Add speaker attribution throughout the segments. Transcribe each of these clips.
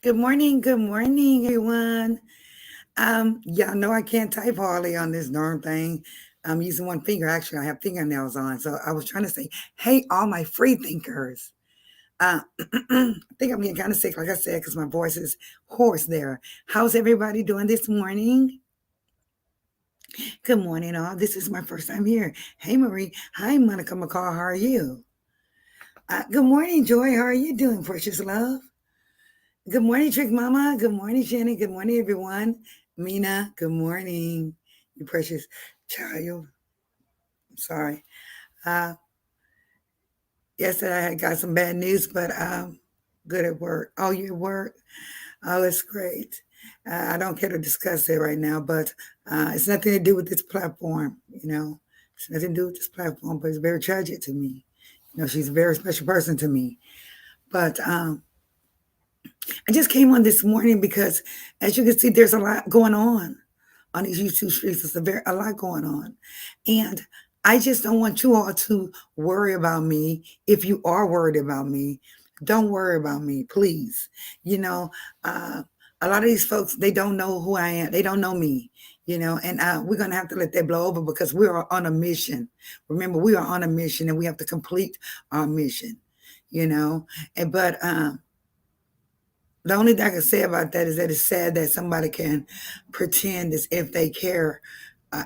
Speaker 1: Good morning, everyone. Y'all know I can't type hardly on this darn thing. I'm using one finger. Actually, I have fingernails on. So I was trying to say, hey, all my free thinkers. I think I'm getting kind of sick, like I said, because my voice is hoarse there. How's everybody doing this morning? Good morning, all. This is my first time here. Hey, Marie. Hi, Monica McCall. How are you? Good morning, Joy. How are you doing, precious love? Good morning, Trick Mama. Good morning, Jenny. Good morning, everyone. Mina, good morning. You precious child. I'm sorry. Uh, Yesterday I had got some bad news, but good at work. Oh, you at work? Oh, it's great. I don't care to discuss it right now, but it's nothing to do with this platform. It's nothing to do with this platform, but it's very tragic to me. She's a very special person to me. But I just came on this morning because, as you can see, there's a lot going on these YouTube streets. It's a lot going on, and I just don't want you all to worry about me. If you are worried about me, don't worry about me, please. You know, uh, a lot of these folks, they don't know who I am. They don't know me. And we're gonna have to let that blow over because we are on a mission. Remember, we are on a mission, and we have to complete our mission. You know, but the only thing I can say about that is that it's sad that somebody can pretend as if they care,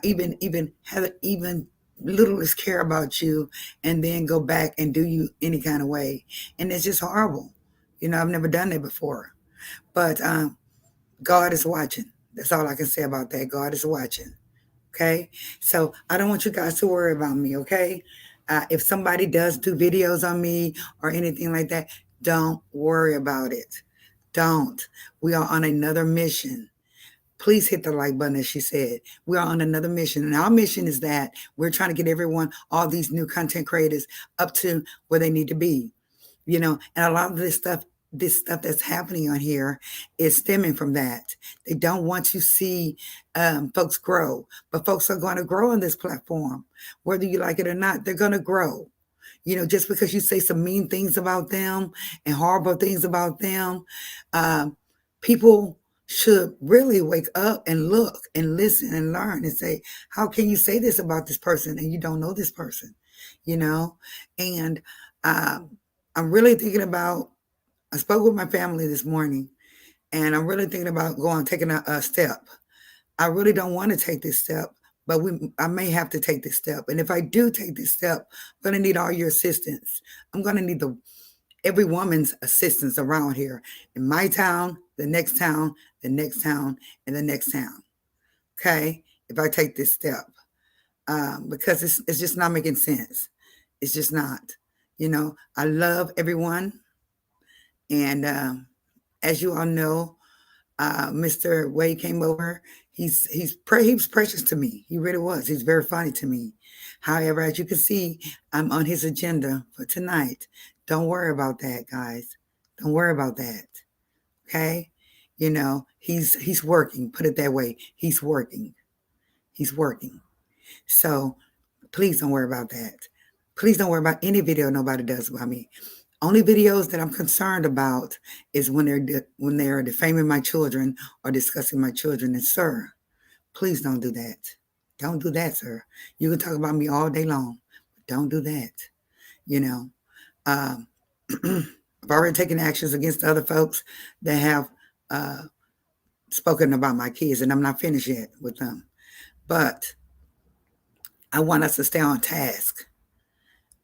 Speaker 1: even have even littlest care about you, and then go back and do you any kind of way, and it's just horrible. I've never done that before, but God is watching. That's all I can say about that. God is watching. Okay, so I don't want you guys to worry about me. Okay, if somebody does do videos on me or anything like that, don't worry about it. Don't. We are on another mission. Please hit the like button, as she said. We are on another mission. And our mission is that we're trying to get everyone, all these new content creators, up to where they need to be. And a lot of this stuff that's happening on here is stemming from that. They don't want to see folks grow, but folks are going to grow on this platform. Whether you like it or not, they're going to grow. Just because you say some mean things about them and horrible things about them, um, people should really wake up and look and listen and learn and say, how can you say this about this person and you don't know this person? You know, and um, I'm really thinking about. I spoke with my family this morning, and I'm really thinking about taking a step. I really don't want to take this step, but I may have to take this step. And if I do take this step, I'm going to need all your assistance. I'm going to need every woman's assistance around here in my town, the next town, the next town, and the next town. Okay, if I take this step, because it's just not making sense. It's just not. I love everyone, and as you all know, Mr. Wade came over. He was precious to me. He really was. He's very funny to me. However, as you can see, I'm on his agenda for tonight. Don't worry about that, guys. Don't worry about that. Okay? He's working. Put it that way. He's working. He's working. So please don't worry about that. Please don't worry about any video nobody does about me. Only videos that I'm concerned about is when they're defaming my children or discussing my children. And sir, please don't do that. Don't do that, sir. You can talk about me all day long, but don't do that. You know, um, I've already taken actions against other folks that have uh, spoken about my kids, and I'm not finished yet with them. But I want us to stay on task.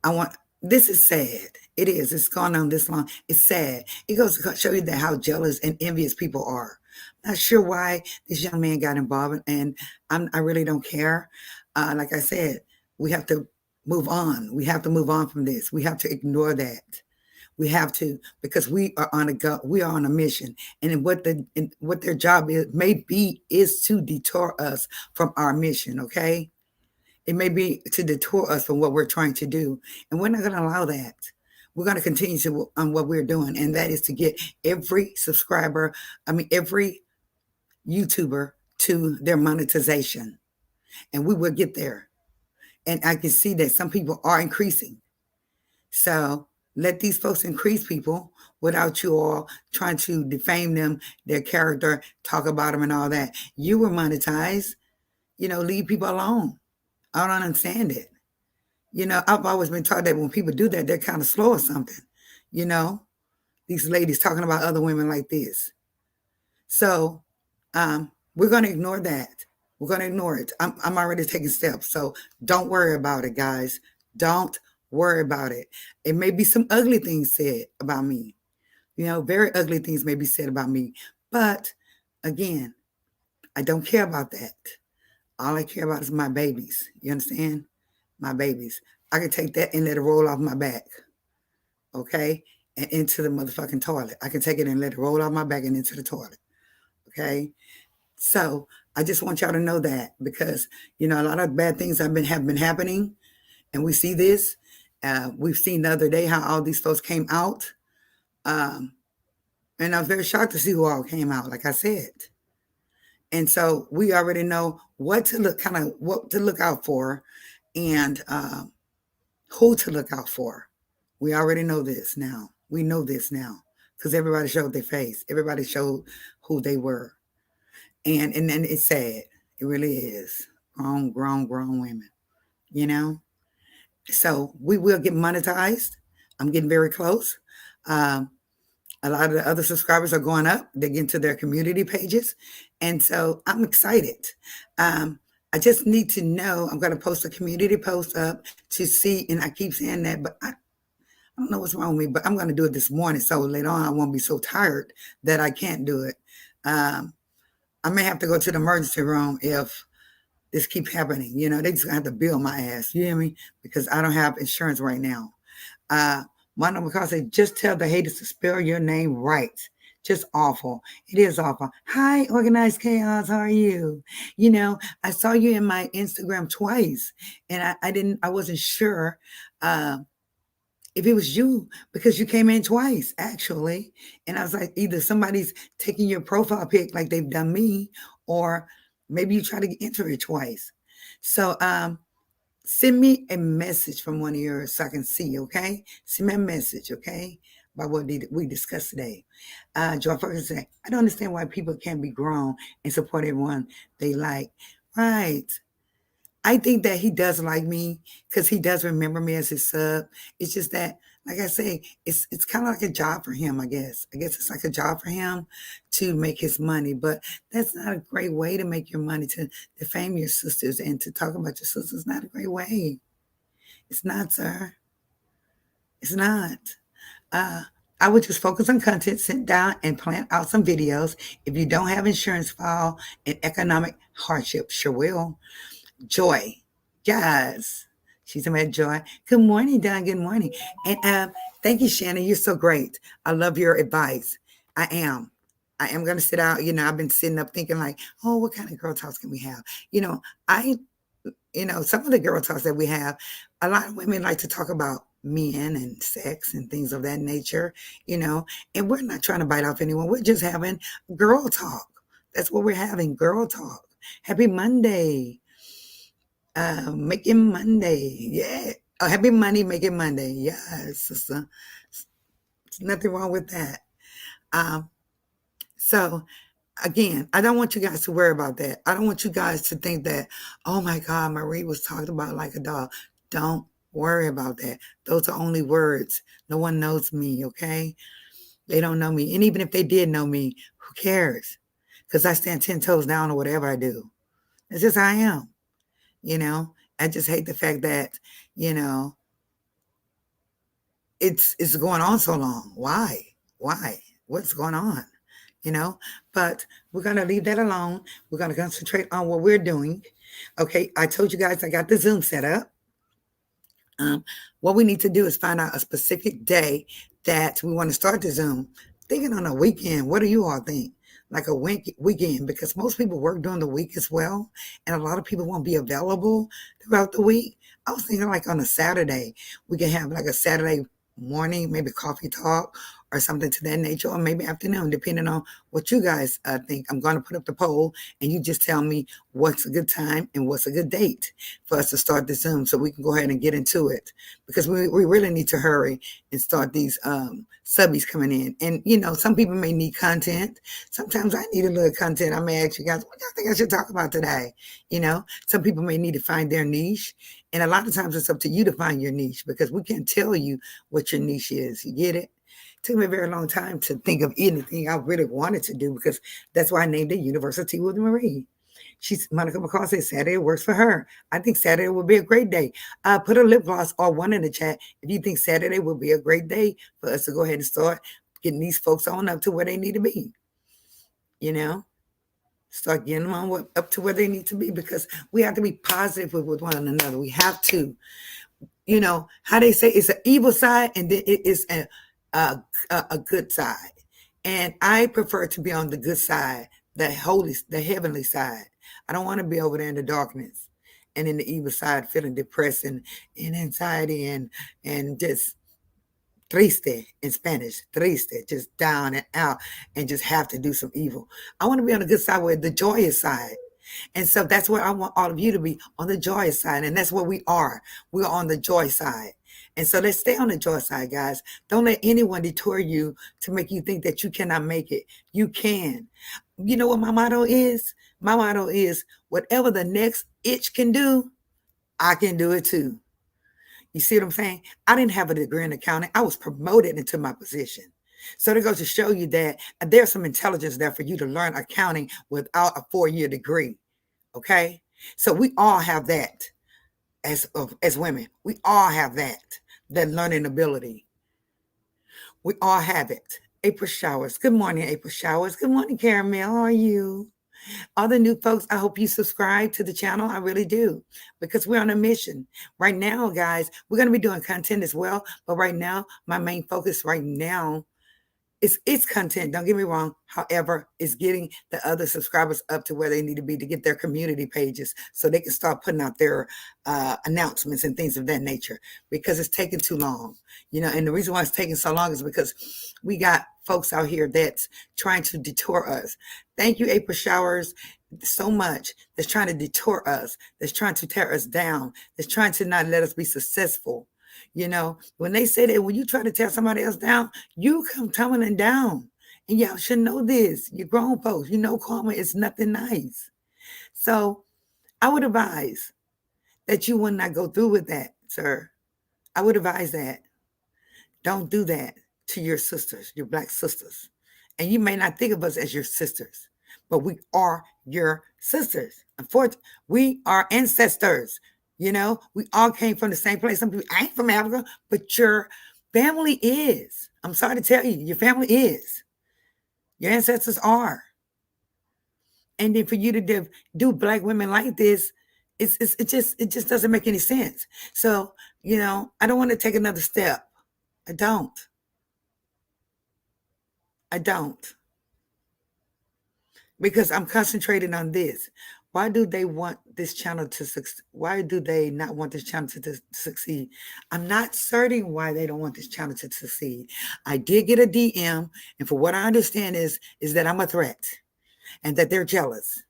Speaker 1: I want this is sad. It is. It's gone on this long. It's sad. It goes to show you that how jealous and envious people are. Not sure why this young man got involved, and I really don't care. Like I said, we have to move on. We have to move on from this. We have to ignore that. We have to because we are on a go. We are on a mission, and what their job is may be is to detour us from our mission. Okay, it may be to detour us from what we're trying to do. And we're not going to allow that. We're going to continue on what we're doing. And that is to get every subscriber, every YouTuber to their monetization. And we will get there. And I can see that some people are increasing. So let these folks increase people without you all trying to defame them, their character, talk about them and all that. You were monetized, leave people alone. I don't understand it. I've always been taught that when people do that, they're kind of slow or something. You know, these ladies talking about other women like this. So we're going to ignore that. We're going to ignore it. I'm already taking steps. So don't worry about it, guys. Don't worry about it. It may be some ugly things said about me. Very ugly things may be said about me. But again, I don't care about that. All I care about is my babies. You understand? My babies. I can take that and let it roll off my back. Okay? And into the motherfucking toilet. I can take it and let it roll off my back and into the toilet. Okay? So I just want y'all to know that, because, a lot of bad things have been happening, and we see this. We've seen the other day how all these folks came out. And I was very shocked to see who all came out, like I said. And so we already know what to look out for, and who to look out for. We already know this now. We know this now because everybody showed their face. Everybody showed who they were. And then it's sad. It really is. Grown women, So we will get monetized. I'm getting very close. A lot of the other subscribers are going up. They get into their community pages. And so I'm excited. I just need to know, I'm going to post a community post up to see, and I keep saying that, but I don't know what's wrong with me, but I'm going to do it this morning. So later on, I won't be so tired that I can't do it. I may have to go to the emergency room if this keeps happening. They just have to bill my ass. You hear me? Because I don't have insurance right now. My number calls say, just tell the haters to spell your name right. Just awful. It is awful. Hi, Organized Chaos. How are you? I saw you in my Instagram twice, and I wasn't sure if it was you, because you came in twice, actually. And I was like, either somebody's taking your profile pic like they've done me, or maybe you try to enter it twice. So send me a message from one of yours so I can see, okay? Send me a message, okay? About what we discussed today. Joy Ferguson said, I don't understand why people can't be grown and support everyone they like. Right. I think that he does like me because he does remember me as his sub. It's just that, like I say, it's kind of like a job for him, I guess. I guess it's like a job for him to make his money. But that's not a great way to make your money, to defame your sisters and to talk about your sisters. It's not a great way. It's not, sir. It's not. I would just focus on content, sit down and plan out some videos. If you don't have insurance, file an economic hardship. Sure will. Joy. Yes. She's a Joy. Good morning, Don. Good morning. And thank you, Shannon. You're so great. I love your advice. I am going to sit out. I've been sitting up thinking like, oh, what kind of girl talks can we have? Some of the girl talks that we have, a lot of women like to talk about men and sex and things of that nature, and we're not trying to bite off anyone. We're just having girl talk. That's what we're having, girl talk. Happy Monday. Making Monday. Yeah. Oh, happy Monday, making Monday. Yes, sister. There's nothing wrong with that. So again, I don't want you guys to worry about that. I don't want you guys to think that, oh my God, Marie was talked about like a dog. Don't worry about that. Those are only words. No one knows me, okay? They don't know me. And even if they did know me, who cares? Because I stand 10 toes down or whatever I do. It's just how I am. I just hate the fact that, it's going on so long. Why? What's going on? But we're going to leave that alone. We're going to concentrate on what we're doing. Okay. I told you guys I got the Zoom set up. What we need to do is find out a specific day that we want to start the Zoom. Thinking on a weekend. What do you all think? Like a weekend, because most people work during the week as well, and a lot of people won't be available throughout the week. I was thinking like on a Saturday, we can have like a Saturday morning, maybe coffee talk, or something to that nature, or maybe afternoon, depending on what you guys think. I'm going to put up the poll, and you just tell me what's a good time and what's a good date for us to start the Zoom so we can go ahead and get into it, because we really need to hurry and start these subbies coming in. And, some people may need content. Sometimes I need a little content. I may ask you guys, what do y'all think I should talk about today? Some people may need to find their niche. And a lot of times it's up to you to find your niche, because we can't tell you what your niche is. You get it? It took me a very long time to think of anything I really wanted to do, because that's why I named it University with Marie. Monica McCall said Saturday works for her. I think Saturday will be a great day. Put a lip gloss or one in the chat if you think Saturday will be a great day for us to go ahead and start getting these folks on up to where they need to be. Start getting them on up to where they need to be, because we have to be positive with one another. We have to. How they say it's an evil side, and then it is a good side. And I prefer to be on the good side, the heavenly side. I don't want to be over there in the darkness and in the evil side, feeling depressed and anxiety and just triste in Spanish, triste, just down and out, and just have to do some evil. I want to be on the good side, where the joyous side. And so that's where I want all of you to be, on the joyous side. And that's where we are. We're on the joy side. And so let's stay on the joy side, guys. Don't let anyone detour you to make you think that you cannot make it. You can. You know what my motto is? My motto is, whatever the next itch can do, I can do it too. You see what I'm saying? I didn't have a degree in accounting. I was promoted into my position. So that goes to show you that there's some intelligence there for you to learn accounting without a 4-year degree. Okay? So we all have that as women. We all have that learning ability. We all have it. April Showers. Good morning, April Showers. Good morning, Caramel. How are you? All the new folks, I hope you subscribe to the channel. I really do, because we're on a mission. Right now, guys, we're going to be doing content as well. But right now, my main focus right now it's content. Don't get me wrong. However, it's getting the other subscribers up to where they need to be to get their community pages so they can start putting out their announcements and things of that nature, because it's taking too long. And the reason why it's taking so long is because we got folks out here that's trying to detour us. Thank you, April Showers, so much, that's trying to detour us, that's trying to tear us down, that's trying to not let us be successful. When they say that when you try to tear somebody else down, you come tumbling down. And y'all should know this. You're grown folks. Karma is nothing nice. So I would advise that you would not go through with that, sir. I would advise that. Don't do that to your sisters, your Black sisters. And you may not think of us as your sisters, but we are your sisters. Unfortunately, we are ancestors. We all came from the same place. Some people, I ain't from Africa, but your family is. I'm sorry to tell you, your family is. Your ancestors are. And then for you to do Black women like this, it just doesn't make any sense. So, I don't want to take another step. I don't. Because I'm concentrating on this. Why do they want this channel to succeed? Why do they not want this channel to succeed? I'm not certain why they don't want this channel to succeed. I did get a DM, and for what I understand is that I'm a threat and that they're jealous.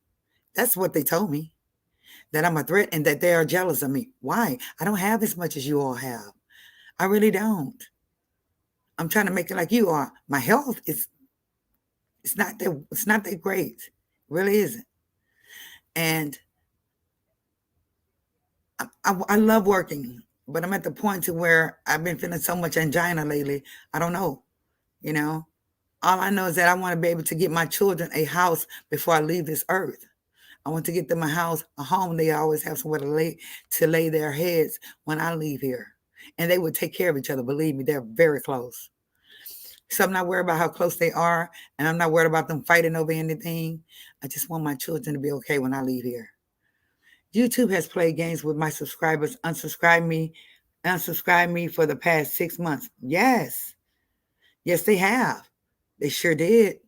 Speaker 1: That's what they told me, that I'm a threat and that they are jealous of me. Why? I don't have as much as you all have. I really don't. I'm trying to make it like you are. My health is it's not that great. It really isn't. And I love working, but I'm at the point to where I've been feeling so much angina lately. I don't know. All I know is that I want to be able to get my children a house before I leave this earth. I want to get them a house, a home. They always have somewhere to lay their heads when I leave here. And they would take care of each other. Believe me, they're very close. So I'm not worried about how close they are, and I'm not worried about them fighting over anything. I just want my children to be okay when I leave here. YouTube has played games with my subscribers, unsubscribed me for the past 6 months. Yes, they have. They sure did.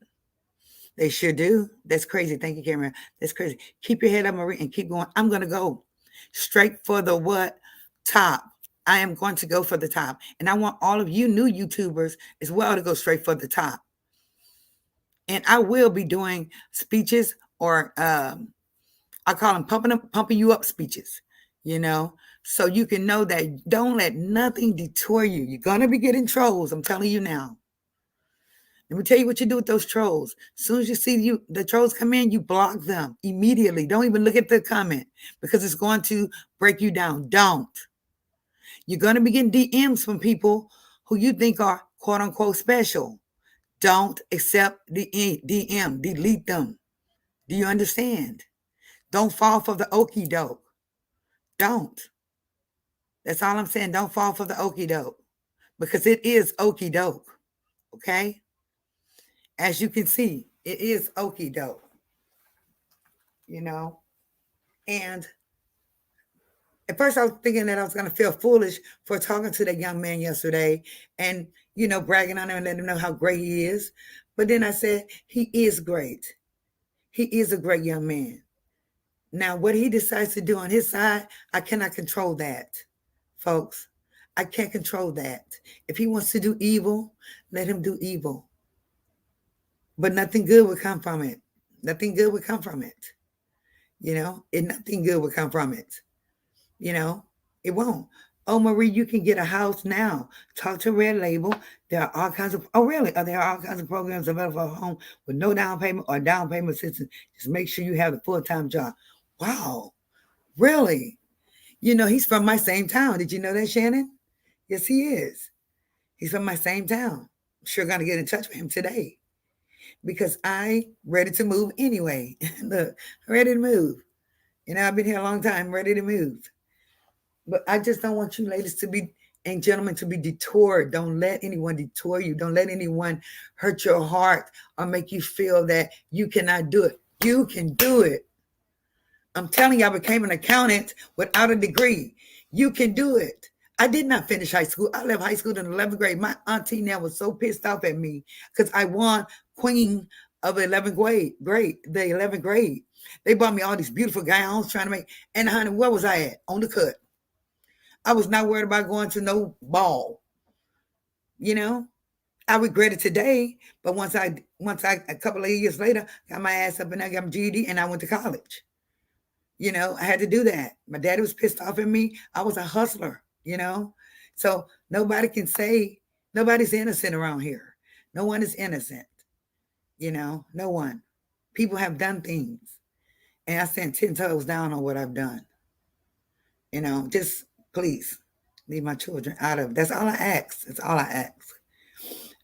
Speaker 1: They sure do. That's crazy. Thank you, Cameron. That's crazy. Keep your head up, Marie, and keep going. I'm going to go straight for the what? Top. I am going to go for the top. And I want all of you new YouTubers as well to go straight for the top. And I will be doing speeches, or I call them pumping you up speeches, so you can know that don't let nothing detour you. You're going to be getting trolls. I'm telling you now. Let me tell you what you do with those trolls. As soon as you see the trolls come in, you block them immediately. Don't even look at the comment, because it's going to break you down. Don't. You're going to be getting DMs from people who you think are quote unquote special. Don't accept the DM. Delete them. Do you understand? Don't fall for the okie doke. Don't. That's all I'm saying. Don't fall for the okie doke, because it is okie doke. Okay? As you can see, it is okie doke. And at first I was thinking that I was going to feel foolish for talking to that young man yesterday and, bragging on him and letting him know how great he is. But then I said, he is great. He is a great young man. Now, what he decides to do on his side, I cannot control that, folks. I can't control that. If he wants to do evil, let him do evil. But nothing good would come from it. Nothing good would come from it. Nothing good would come from it. It won't. Oh, Marie, you can get a house now. Talk to Red Label. There are all kinds of, there are all kinds of programs available for home with no down payment or down payment assistance. Just make sure you have a full-time job. Wow. Really? He's from my same town. Did you know that, Shannon? Yes, he is. He's from my same town. I'm sure going to get in touch with him today, because I ready to move anyway. Look, ready to move. I've been here a long time, ready to move. But I just don't want you ladies and gentlemen to be detoured. Don't let anyone detour you. Don't let anyone hurt your heart or make you feel that you cannot do it. You can do it. I'm telling you, I became an accountant without a degree. You can do it. I did not finish high school. I left high school in 11th grade. My auntie now was so pissed off at me because I won queen of 11th grade, the 11th grade. They bought me all these beautiful gowns trying to make, and honey, where was I at? On the cut. I was not worried about going to no ball. I regret it today, but once I a couple of years later, got my ass up and I got my GED and I went to college. I had to do that. My daddy was pissed off at me. I was a hustler, So nobody can say, nobody's innocent around here. No one is innocent. No one. People have done things. And I stand 10 toes down on what I've done. Just please leave my children out of it. That's all I ask. That's all I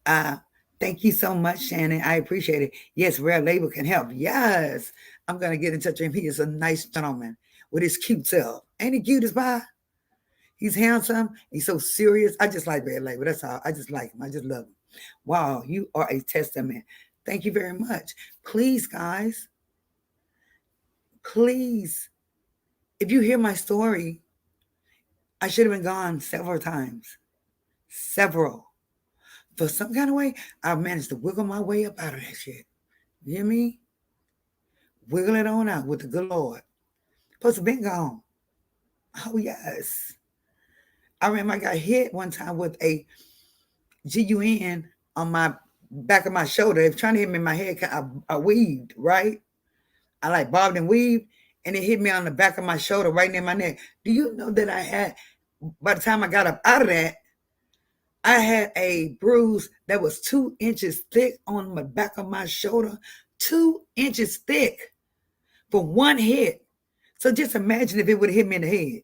Speaker 1: ask. Thank you so much, Shannon. I appreciate it. Yes, Red Label can help. Yes. I'm going to get in touch with him. He is a nice gentleman with his cute self. Ain't he cute as pie? He's handsome. He's so serious. I just like Red Label. That's all. I just like him. I just love him. Wow, you are a testament. Thank you very much. Please, guys. Please. If you hear my story, I should have been gone several times. Several. For some kind of way, I managed to wiggle my way up out of that shit. You hear me? Wiggle it on out with the good Lord. Supposed to been gone. Oh, yes. I remember I got hit one time with a GUN on my back of my shoulder. It was trying to hit me in my head. I weaved, right? I like bobbed and weaved, and it hit me on the back of my shoulder right near my neck. Do you know that I had, by the time I got up out of that, I had a bruise that was 2 inches thick on the back of my shoulder. 2 inches thick for one hit. So just imagine if it would have hit me in the head.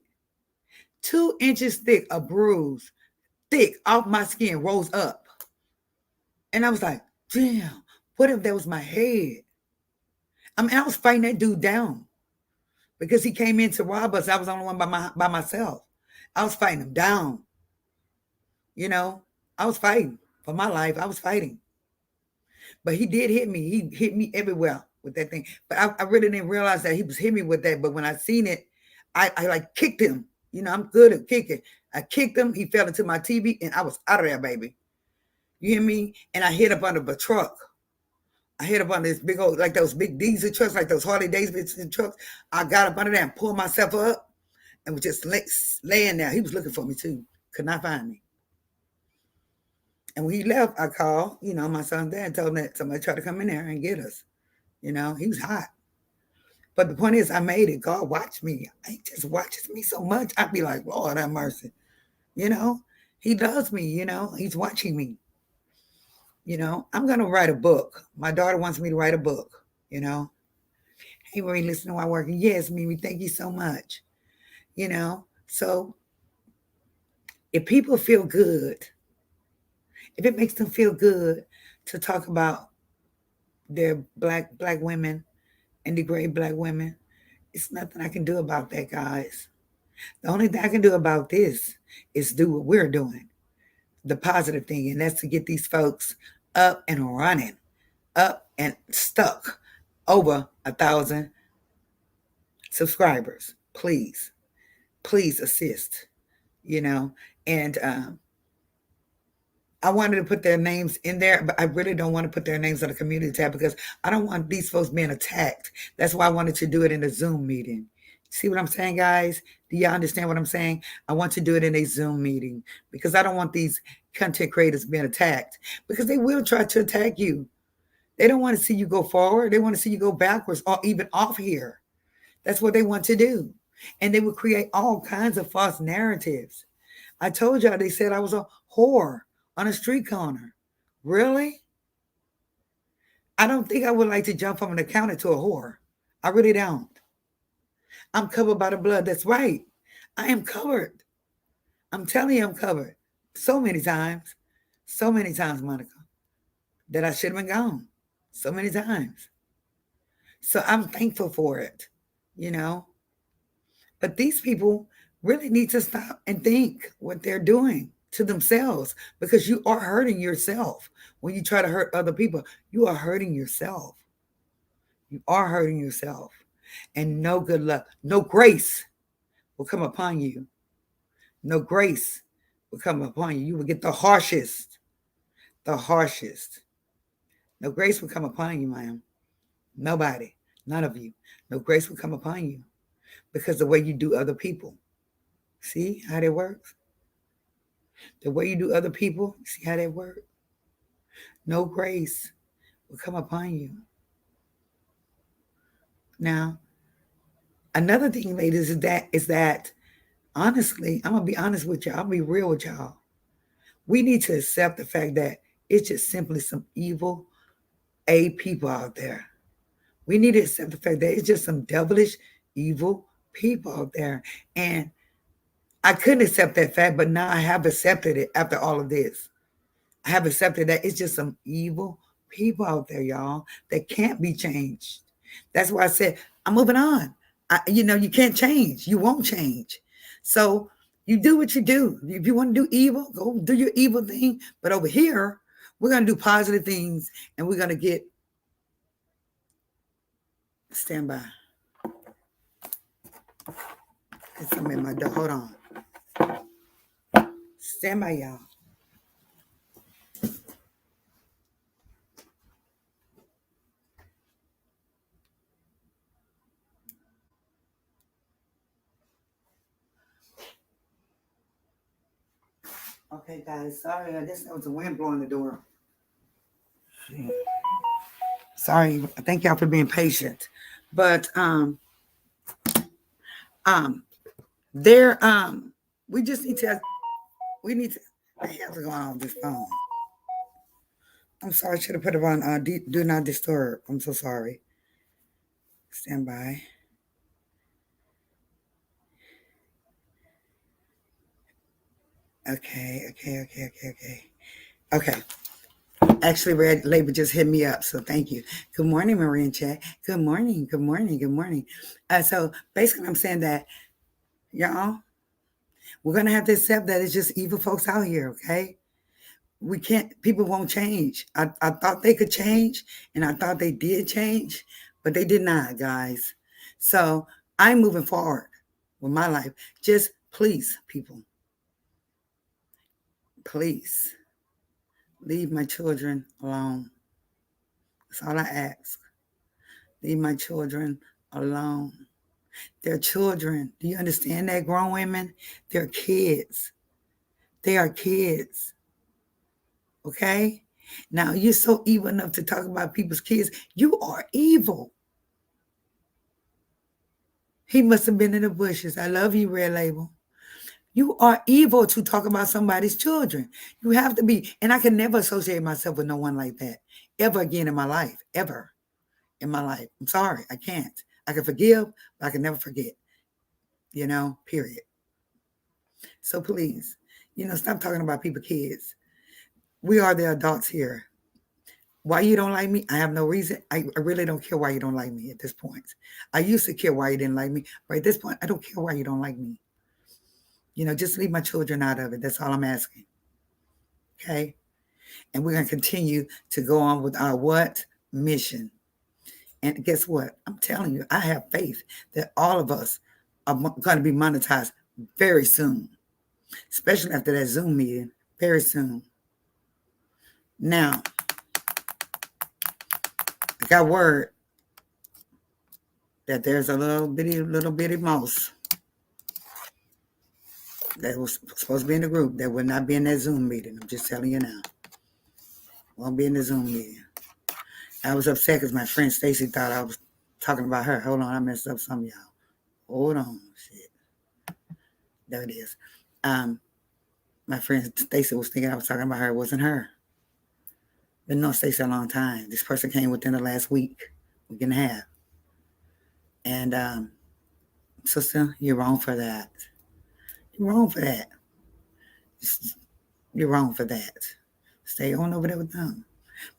Speaker 1: 2 inches thick, a bruise, thick, off my skin, rose up. And I was like, damn, what if that was my head? I mean, I was fighting that dude down because he came in to rob us. I was the only one by myself. I was fighting him down. I was fighting for my life. I was fighting. But he did hit me. He hit me everywhere with that thing. But I really didn't realize that he was hitting me with that. But when I seen it, I like kicked him. I'm good at kicking. I kicked him. He fell into my TV and I was out of there, baby. You hear me? And I hit up under the truck. I hit up under this big old, like those big diesel trucks, like those Harley Davidson trucks. I got up under there and pulled myself up. and was just laying there. He was looking for me too. Could not find me. And when he left, I called, my son's dad, told him that somebody tried to come in there and get us. He was hot. But the point is, I made it. God watched me. He just watches me so much. I'd be like, Lord, have mercy. You know, He loves me. He's watching me. I'm going to write a book. My daughter wants me to write a book. You know, hey, Marie, listen to my work. Yes, Mimi, thank you so much. So if people feel good, if it makes them feel good to talk about their black women and degrade black women, it's nothing I can do about that, guys. The only thing I can do about this is do what we're doing, the positive thing, and that's to get these folks up and running, up and stuck over 1,000 subscribers. Please assist, and I wanted to put their names in there, but I really don't want to put their names on the community tab because I don't want these folks being attacked. That's why I wanted to do it in a Zoom meeting. See what I'm saying, guys? Do y'all understand what I'm saying? I want to do it in a Zoom meeting because I don't want these content creators being attacked because they will try to attack you. They don't want to see you go forward. They want to see you go backwards or even off here. That's what they want to do. And they will create all kinds of false narratives. I told y'all they said I was a whore on a street corner. Really? I don't think I would like to jump from an accountant to a whore. I really don't. I'm covered by the blood. That's right. I am covered. I'm telling you, I'm covered. So many times, Monica, that I should have been gone. So many times. So I'm thankful for it, you know. But these people really need to stop and think what they're doing to themselves because you are hurting yourself. When you try to hurt other people, you are hurting yourself. You are hurting yourself. And no good luck, no grace will come upon you. No grace will come upon you. You will get the harshest. The harshest. No grace will come upon you, ma'am. Nobody. None of you. No grace will come upon you because the way you do other people. See how that works? The way you do other people, see how that works? No grace will come upon you. Now, another thing, ladies, is that honestly, I'm gonna be honest with y'all. I'll be real with y'all. We need to accept the fact that it's just simply some evil people out there. We need to accept the fact that it's just some devilish, evil people out there. And I couldn't accept that fact, but now I have accepted it after all of this. I have accepted that it's just some evil people out there, y'all, that can't be changed. That's why I said, I'm moving on. You can't change. You won't change. So you do what you do. If you want to do evil, go do your evil thing. But over here, we're going to do positive things and we're going to stand by. There's something in my door. Hold on. Stand by, y'all. Okay, guys. Sorry, I guess that was the wind blowing the door. Sorry. Thank y'all for being patient. But there we just need to I have to go on this phone. I'm sorry, I should have put it on do not disturb. I'm so sorry. Stand by. Okay. Actually, Red Label just hit me up, so thank you. Good morning, Marie and Chat. Good morning. So basically, I'm saying that, y'all, we're gonna have to accept that it's just evil folks out here, okay? We can't, people won't change. I thought they could change and I thought they did change, but they did not, guys. So I'm moving forward with my life. Just please, people, please leave my children alone. That's all I ask. Leave my children alone. They're children. Do you understand that, grown women? They're kids. They are kids. Okay? Now, you're so evil enough to talk about people's kids. You are evil. He must have been in the bushes. I love you, Red Label. You are evil to talk about somebody's children. You have to be. And I can never associate myself with no one like that ever again in my life. Ever in my life. I'm sorry. I can't. I can forgive, but I can never forget. Period. So please, stop talking about people's kids. We are the adults here. Why you don't like me? I have no reason. I really don't care why you don't like me at this point. I used to care why you didn't like me, but at this point, I don't care why you don't like me. Just leave my children out of it. That's all I'm asking. Okay? And we're going to continue to go on with our what? Mission. And guess what? I'm telling you, I have faith that all of us are going to be monetized very soon, especially after that Zoom meeting, very soon. Now, I got word that there's a little bitty mouse that was supposed to be in the group that will not be in that Zoom meeting. I'm just telling you now. Won't be in the Zoom meeting. I was upset because my friend Stacy thought I was talking about her. Hold on, I messed up some of y'all. Hold on, shit. There it is. My friend Stacy was thinking I was talking about her. It wasn't her. Been known Stacy a long time. This person came within the last week and a half. And sister, you're wrong for that. You're wrong for that. You're wrong for that. Stay on over there with them.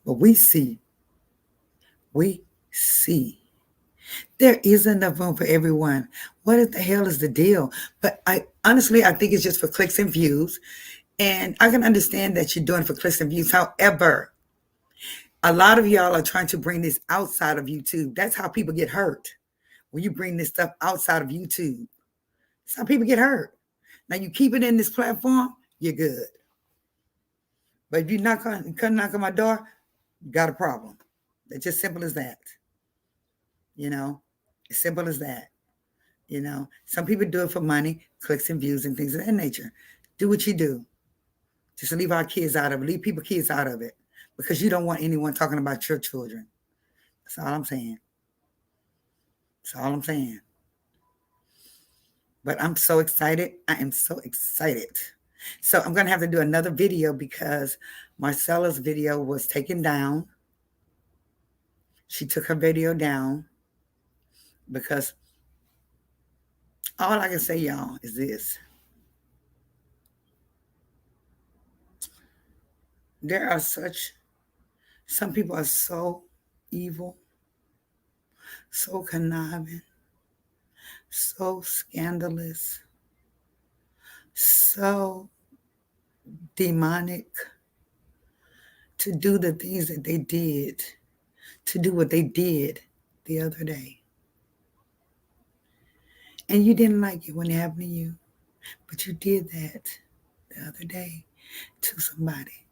Speaker 1: But we see there is enough room for everyone. What the hell is the deal? But I think it's just for clicks and views. And I can understand that you're doing it for clicks and views. However, a lot of y'all are trying to bring this outside of YouTube. That's how people get hurt. When you bring this stuff outside of YouTube. That's how people get hurt. Now you keep it in this platform, you're good. But if you come knock on my door, you got a problem. It's just simple as that. As simple as that. Some people do it for money, clicks and views and things of that nature. Do what you do. Just leave our kids out of it. Leave people's kids out of it. Because you don't want anyone talking about your children. That's all I'm saying. That's all I'm saying. But I'm so excited. I am so excited. So I'm going to have to do another video because Marcella's video was taken down. She took her video down because all I can say, y'all, is this. Some people are so evil, so conniving, so scandalous, so demonic to do the things that they did, to do what they did the other day. And you didn't like it when it happened to you, but you did that the other day to somebody.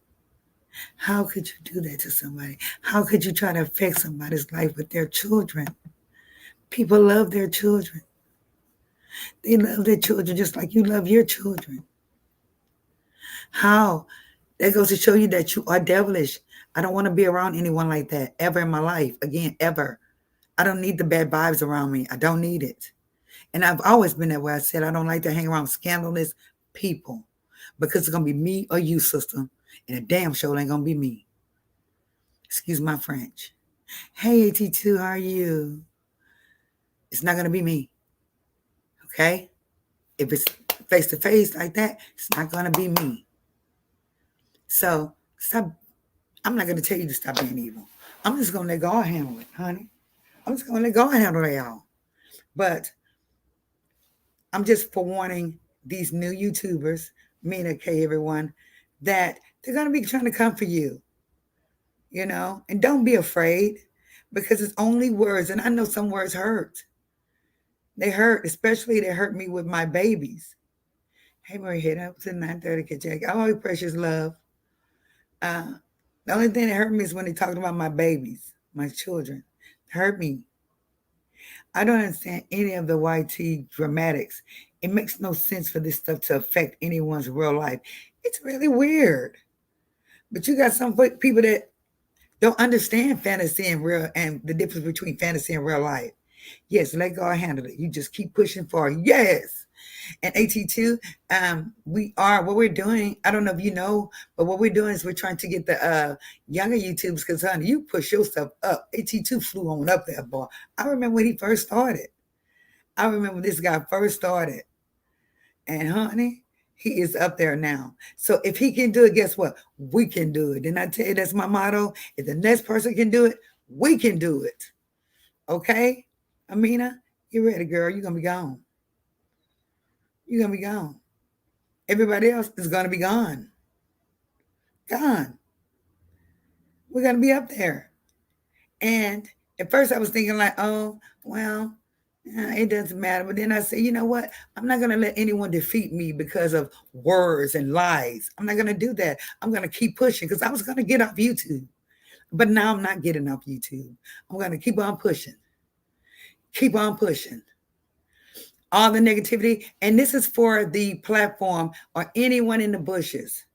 Speaker 1: How could you do that to somebody? How could you try to affect somebody's life with their children? People love their children. They love their children just like you love your children. How? That goes to show you that you are devilish. I don't want to be around anyone like that ever in my life. Again, ever. I don't need the bad vibes around me. I don't need it. And I've always been that way. I said I don't like to hang around scandalous people because it's going to be me or you, sister. And a damn show ain't going to be me. Excuse my French. Hey, AT2, how are you? It's not going to be me. Okay? If it's face-to-face like that, it's not going to be me. So, stop. I'm not going to tell you to stop being evil. I'm just going to let God handle it, honey. I'm just going to let God handle it all. But I'm just forewarning these new YouTubers, Mina, K, everyone, that they're going to be trying to come for you. And don't be afraid because it's only words. And I know some words hurt. They hurt, especially they hurt me with my babies. Hey, Marie, head up to 9:30, Jack. Oh, precious love. The only thing that hurt me is when they talked about my babies, my children. It hurt me. I don't understand any of the YT dramatics. It makes no sense for this stuff to affect anyone's real life. It's really weird. But you got some people that don't understand fantasy and real and the difference between fantasy and real life. Yes, let God handle it. You just keep pushing for it. Yes. And AT2, we are what we're doing. I don't know if you know, but what we're doing is we're trying to get the younger YouTubers because honey, you push your stuff up. AT2 flew on up there, boy. I remember when he first started. I remember this guy first started. And honey, he is up there now. So if he can do it, guess what? We can do it. Didn't I tell you that's my motto? If the next person can do it, we can do it. Okay? Amina, you ready, girl. You're going to be gone. You're going to be gone. Everybody else is going to be gone. Gone. We're going to be up there. And at first I was thinking like, oh, well, it doesn't matter. But then I said, you know what? I'm not going to let anyone defeat me because of words and lies. I'm not going to do that. I'm going to keep pushing because I was going to get off YouTube. But now I'm not getting off YouTube. I'm going to keep on pushing. Keep on pushing. All the negativity. And this is for the platform or anyone in the bushes.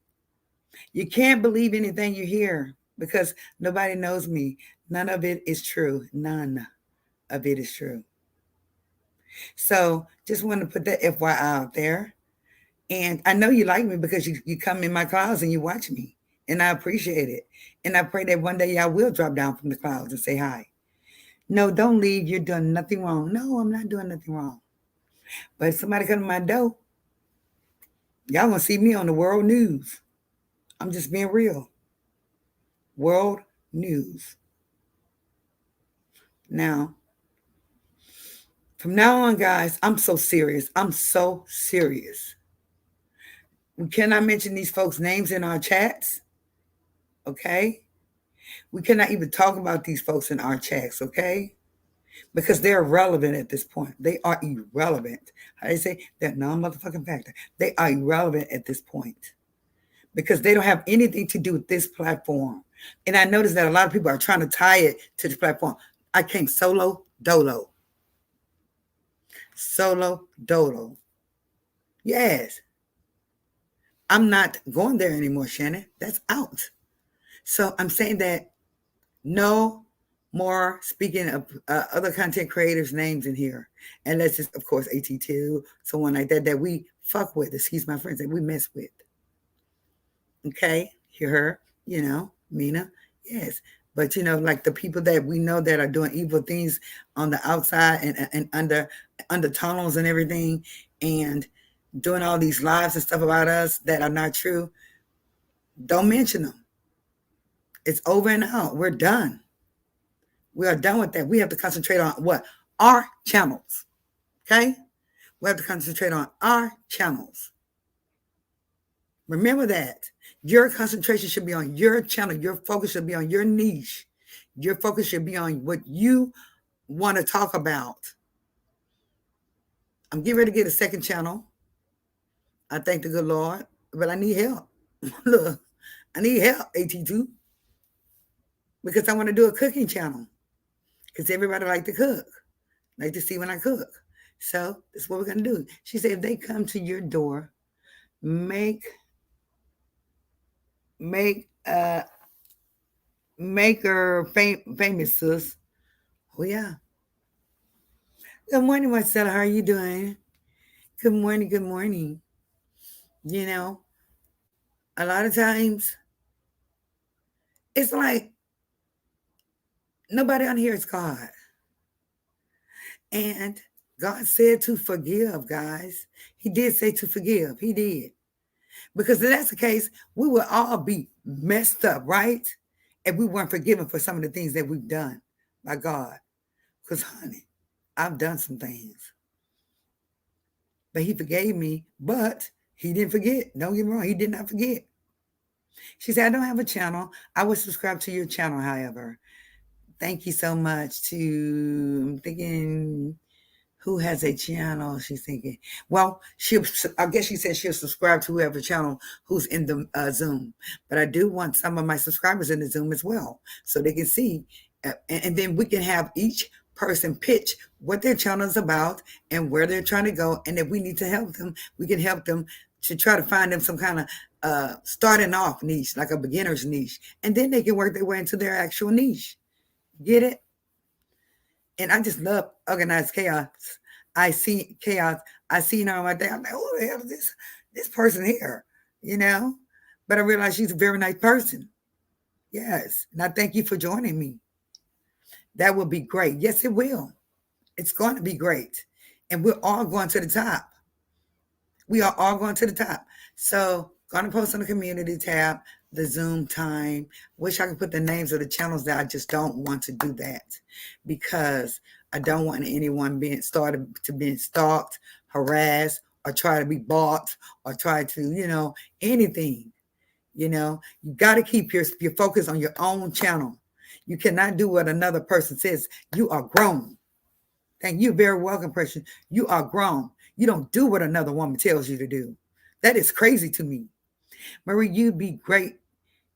Speaker 1: You can't believe anything you hear because nobody knows me. None of it is true. None of it is true. So just want to put that FYI out there. And I know you like me because you come in my clouds and you watch me. And I appreciate it. And I pray that one day y'all will drop down from the clouds and say hi. No, don't leave. You're doing nothing wrong. No, I'm not doing nothing wrong. But if somebody come to my door, y'all gonna see me on the world news. I'm just being real. World news. Now, from now on, guys, I'm so serious. I'm so serious. We cannot mention these folks' names in our chats. Okay? We cannot even talk about these folks in our chats, okay? Because they're irrelevant at this point. They are irrelevant. How do you say? They're non-motherfucking factor. They are irrelevant at this point. Because they don't have anything to do with this platform. And I noticed that a lot of people are trying to tie it to this platform. I came solo dolo. Solo dolo. Yes. I'm not going there anymore, Shannon. That's out. So I'm saying that no more speaking of other content creators' names in here. Unless it's, of course, AT2, someone like that we fuck with. Excuse my friends, that we mess with. Okay? Hear her, Mina. Yes. But, like the people that we know that are doing evil things on the outside and under tunnels and everything and doing all these lives and stuff about us that are not true, don't mention them. It's over and out. We're done. We are done with that. We have to concentrate on what? Our channels. Okay? We have to concentrate on our channels. Remember that. Your concentration should be on your channel. Your focus should be on your niche. Your focus should be on what you want to talk about. I'm getting ready to get a second channel. I thank the good Lord, but I need help. Look, I need help, AT2, because I want to do a cooking channel. Because everybody like to cook, like to see when I cook. So that's what we're going to do. She said, if they come to your door, make her famous, sis. Oh, yeah. Good morning, Marcella. How are you doing? Good morning. Good morning. A lot of times, it's like nobody on here is God. And God said to forgive, guys. He did say to forgive. He did. Because if that's the case, we would all be messed up, right? If we weren't forgiven for some of the things that we've done by God. Because, honey, I've done some things. But he forgave me, but he didn't forget. Don't get me wrong. He did not forget. She said, I don't have a channel. I would subscribe to your channel, however. Thank you so much to, I'm thinking, who has a channel? She's thinking, well, I guess she said she'll subscribe to whoever channel who's in the Zoom. But I do want some of my subscribers in the Zoom as well, so they can see. And then we can have each person pitch what their channel is about and where they're trying to go. And if we need to help them, we can help them to try to find them some kind of starting off niche, like a beginner's niche. And then they can work their way into their actual niche. Get it? And I just love organized chaos. I see chaos. I see her on my day. I'm like, who the hell is this person here? You know? But I realize she's a very nice person. Yes. And I thank you for joining me. That will be great. Yes, it will. It's going to be great. And we're all going to the top. We are all going to the top. So, going to post on the community tab, the Zoom time. Wish I could put the names of the channels that I just don't want to do that because I don't want anyone being stalked, harassed, or try to be bought, or try to, anything. You got to keep your focus on your own channel. You cannot do what another person says. You are grown. Thank you. Very welcome, person. You are grown. You don't do what another woman tells you to do. That is crazy to me. Marie, you'd be great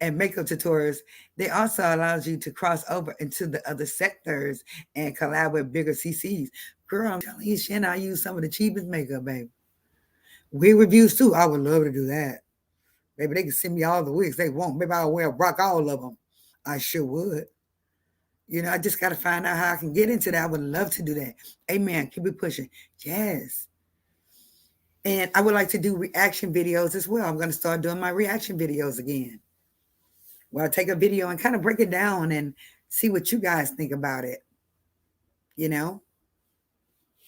Speaker 1: at makeup tutorials. They also allows you to cross over into the other sectors and collab with bigger CCs. Girl, I'm telling you, Shannon, I use some of the cheapest makeup, baby. Wig reviews too. I would love to do that. Maybe they can send me all the wigs they want. Maybe I'll rock all of them. I sure would. I just got to find out how I can get into that. I would love to do that. Amen. Keep it pushing. Yes. And I would like to do reaction videos as well. I'm going to start doing my reaction videos again. Where I take a video and kind of break it down and see what you guys think about it. And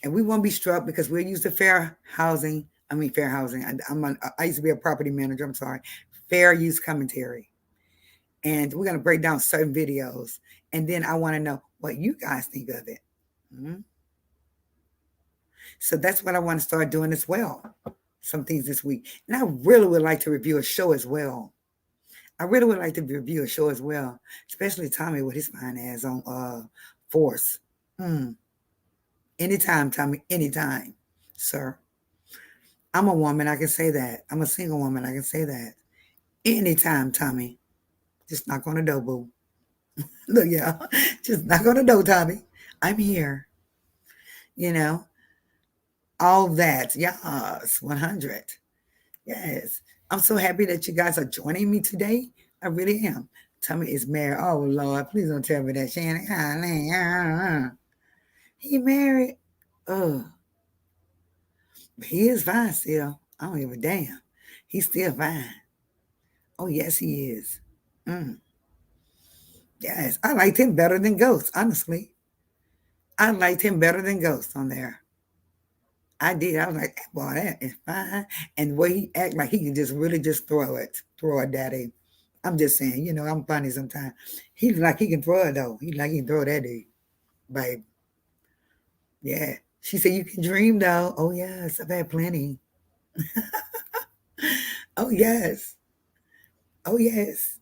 Speaker 1: we won't be struck because we'll use the fair housing. I used to be a property manager. I'm sorry. Fair use commentary. And we're going to break down certain videos. And then I want to know what you guys think of it. Mm-hmm. So that's what I want to start doing as well. Some things this week. And I really would like to review a show as well. Especially Tommy with his fine ass on Force. Anytime, Tommy, anytime, sir. I'm a woman, I can say that. I'm a single woman, I can say that. Anytime, Tommy. Just knock on the door, boo. Look, yeah. Just knock on the door, Tommy. I'm here. All that. Yes, 100. Yes. I'm so happy that you guys are joining me today. I really am. Tommy is married. Oh, Lord, please don't tell me that, Shannon. He married. Oh. But he is fine still. I don't give a damn. He's still fine. Oh, yes, he is. Yes, I liked him better than Ghost, honestly. I liked him better than Ghost on there. I did. I was like, boy, that is fine. And the way he act like he can just really just throw it, daddy. I'm just saying, I'm funny sometimes. He's like he can throw it though. He like he can throw that dude, babe. Yeah. She said you can dream though. Oh yes, I've had plenty. Oh yes. Oh yes.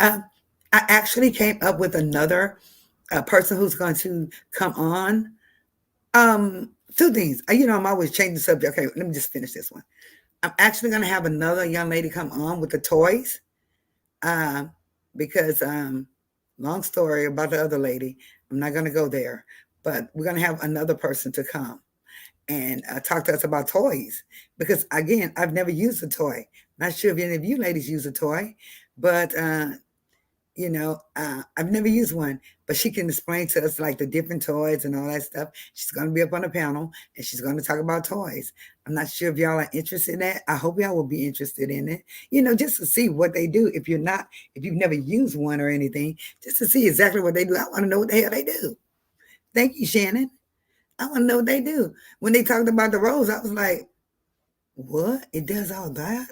Speaker 1: I actually came up with another person who's going to come on. Two things. I'm always changing the subject. Okay, let me just finish this one. I'm actually going to have another young lady come on with the toys. Because long story about the other lady. I'm not going to go there, but we're going to have another person to come and talk to us about toys. Because again, I've never used a toy. Not sure if any of you ladies use a toy, but I've never used one, but she can explain to us like the different toys and all that stuff. She's going to be up on the panel and she's going to talk about toys. I'm not sure if y'all are interested in that. I hope y'all will be interested in it, just to see what they do. If you've never used one or anything, just to see exactly what they do. I want to know what the hell they do. Thank you, Shannon. I want to know what they do. When they talked about the rose, I was like, what? It does all that?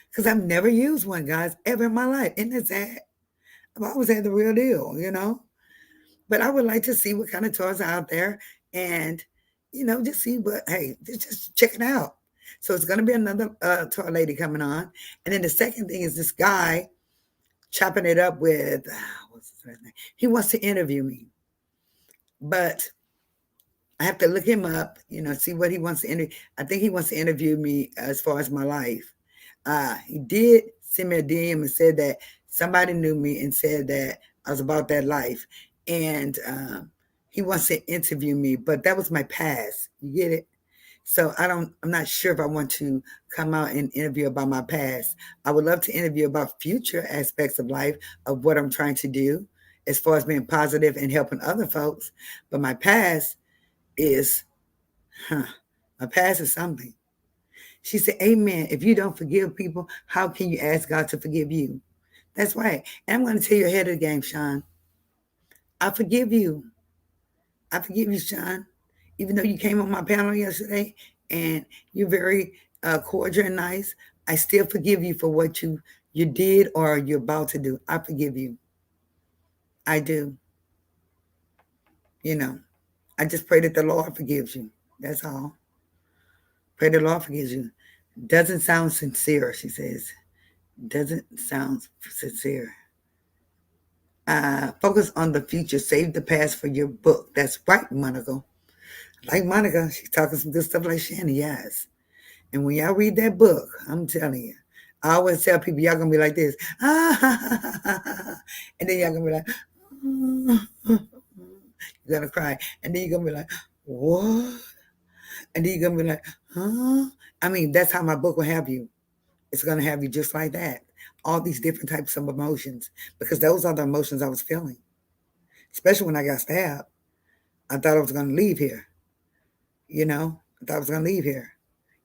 Speaker 1: Because I've never used one, guys, ever in my life. Isn't that sad? I've always had the real deal. But I would like to see what kind of toys are out there and, just see just check it out. So it's going to be another toy lady coming on. And then the second thing is this guy chopping it up with, what's his name? He wants to interview me. But I have to look him up, see what he wants to interview. I think he wants to interview me as far as my life. He did send me a DM and said that somebody knew me and said that I was about that life. And He wants to interview me, but that was my past. You get it? So I'm not sure if I want to come out and interview about my past. I would love to interview about future aspects of life, of what I'm trying to do as far as being positive and helping other folks. But my past is, huh, my past is something. She said, Amen. If you don't forgive people, how can you ask God to forgive you? That's right. And I'm going to tell you ahead of the game, Sean. I forgive you. I forgive you, Sean. Even though you came on my panel yesterday and you're very cordial and nice, I still forgive you for what you did or you're about to do. I forgive you. I do. You know, I just pray that the Lord forgives you. That's all. Pray the Lord forgives you. Doesn't sound sincere, she says. Doesn't sound sincere. Focus on the future. Save the past for your book. That's right, Monica. Like Monica, she's talking some good stuff like Shannon, yes. And when y'all read that book, I'm telling you, I always tell people, y'all gonna be like this. And then y'all gonna be like, you're gonna cry. And then you're gonna be like, what? And then you're gonna be like, huh? I mean, that's how my book will have you. It's gonna have you just like that. All these different types of emotions. Because those are the emotions I was feeling. Especially when I got stabbed. I thought I was gonna leave here. You know, I thought I was gonna leave here.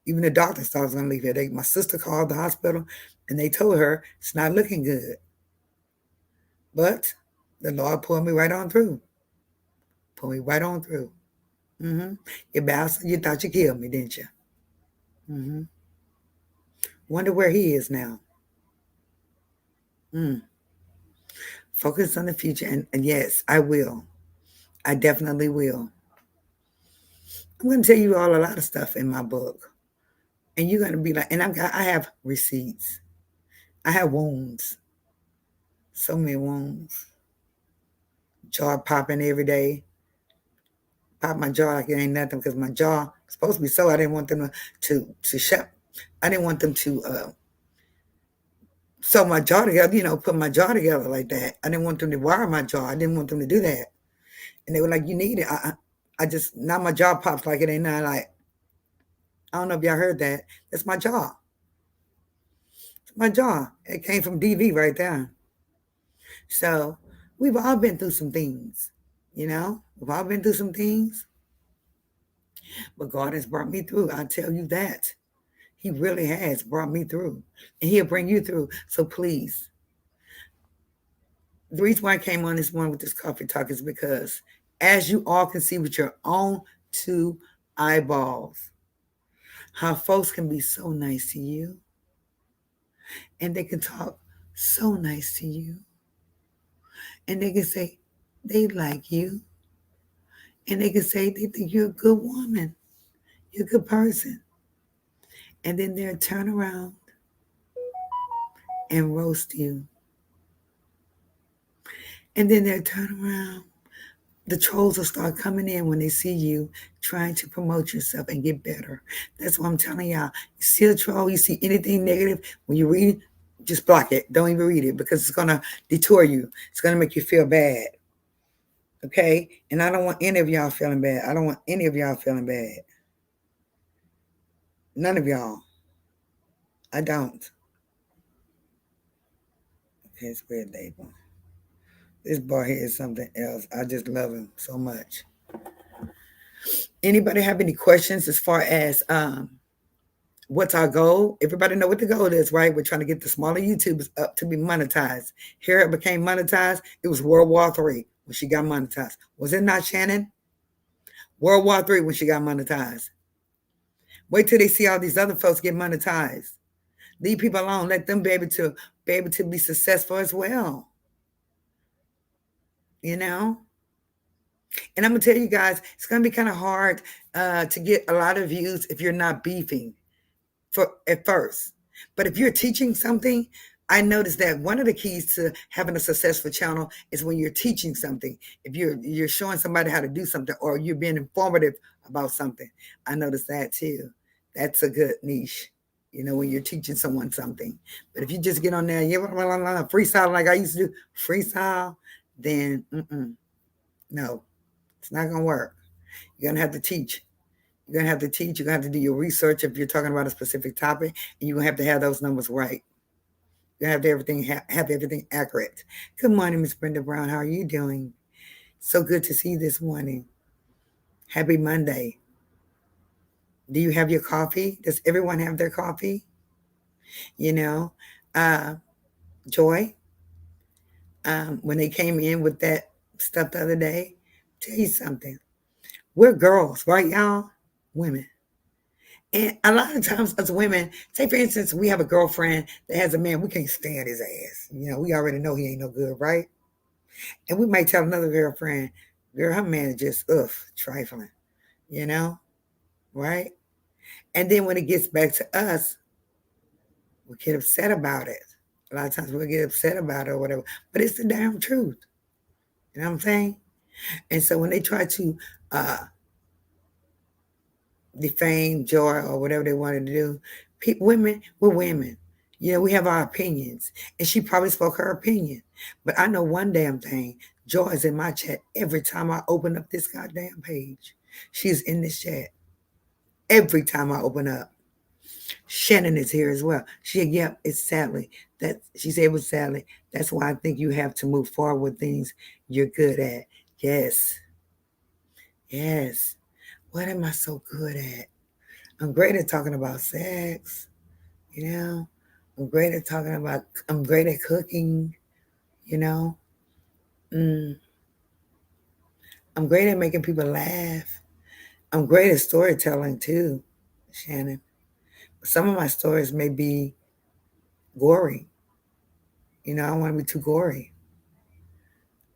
Speaker 1: Even the doctors thought I was going to leave here. My sister called the hospital and they told her it's not looking good. But the Lord pulled me right on through. Pulled me right on through. Mm-hmm. You bastard, you thought you killed me, didn't you? Mm-hmm. Wonder where he is now. Mm. Focus on the future. And yes, I will. I definitely will. I'm going to tell you all a lot of stuff in my book. And you're going to be like, and I have receipts. I have wounds. So many wounds. Jaw popping every day. Pop my jaw like it ain't nothing because my jaw is supposed to be so. I didn't want them to shut. I didn't want them to sew my jaw together. You know, put my jaw together like that. I didn't want them to wire my jaw. I didn't want them to do that. And they were like, "You need it." I just now my jaw pops like it ain't nothing. Like I don't know if y'all heard that. That's my jaw. It's my jaw. It came from DV right there. So we've all been through some things. You know, we've all been through some things. But God has brought me through. I tell you that. He really has brought me through. And he'll bring you through. So please. The reason why I came on this one with this coffee talk is because as you all can see with your own two eyeballs, how folks can be so nice to you. And they can talk so nice to you. And they can say they like you. And they can say they think you're a good woman. You're a good person. And then they'll turn around and roast you. And then they'll turn around. The trolls will start coming in when they see you trying to promote yourself and get better. That's what I'm telling y'all. You see a troll, you see anything negative, when you read it, just block it. Don't even read it because it's going to detour you. It's going to make you feel bad. Okay? And I don't want any of y'all feeling bad. I don't want any of y'all feeling bad. None of y'all. I don't. Okay, it's weird label. This boy here is something else. I just love him so much. Anybody have any questions as far as what's our goal? Everybody know what the goal is, right? We're trying to get the smaller YouTubers up to be monetized. Here it became monetized. It was World War III when she got monetized. Was it not, Shannon? World War III when she got monetized. Wait till they see all these other folks get monetized. Leave people alone. Let them be able to be successful as well. You know? And I'm gonna tell you guys, it's gonna be kind of hard to get a lot of views if you're not beefing at first. But if you're teaching something, I noticed that one of the keys to having a successful channel is when you're teaching something. If you're showing somebody how to do something or you're being informative about something, I noticed that too. That's a good niche, you know, when you're teaching someone something. But if you just get on there, freestyle like I used to do, freestyle, then no, It's not gonna work. You're gonna have to teach. You're gonna have to teach. You're gonna have to do your research if you're talking about a specific topic, and you're gonna have to have those numbers right. You have everything have everything accurate. Good morning, Miss Brenda Brown. How are you doing? So good to see you this morning. Happy Monday. Do you have your coffee? Does everyone have their coffee? You know, uh, Joy, when they came in with that stuff the other day, tell you something. We're girls, right, y'all? Women. And a lot of times, as women, say for instance, we have a girlfriend that has a man, we can't stand his ass. We already know he ain't no good, right? And we might tell another girlfriend, girl, her man is just, trifling, you know, right? And then when it gets back to us, we get upset about it. A lot of times we get upset about it or whatever, but it's the damn truth. You know what I'm saying? And so when they try to uh, defame Joy or whatever they wanted to do, women, we're women. We have our opinions. And she probably spoke her opinion. But I know one damn thing. Joy is in my chat every time I open up this goddamn page. She's in this chat every time I open up. Shannon is here as well. She said, yep, it's sadly. That she said it was sadly. That's why I think you have to move forward with things you're good at. Yes. Yes. What am I so good at? I'm great at talking about sex, you know. I'm great at cooking, you know. Mm, I'm great at making people laugh. I'm great at storytelling too, Shannon. Some of my stories may be gory. I don't want to be too gory.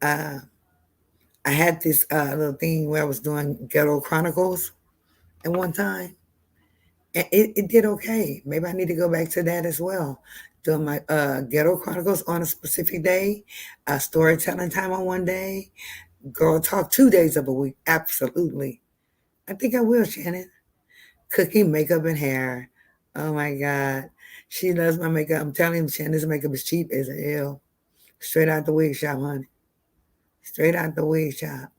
Speaker 1: Uh, I had this little thing where I was doing ghetto chronicles at one time, and it did okay. Maybe I need to go back to that as well. Doing my ghetto chronicles on a specific day, storytelling time on one day, girl talk 2 days of a week. Absolutely, I think I will, Shannon. Cooking, makeup, and hair. Oh my God, she loves my makeup. I'm telling you, Shannon's makeup is cheap as hell. Straight out the wig shop, honey. Straight out the wig shop.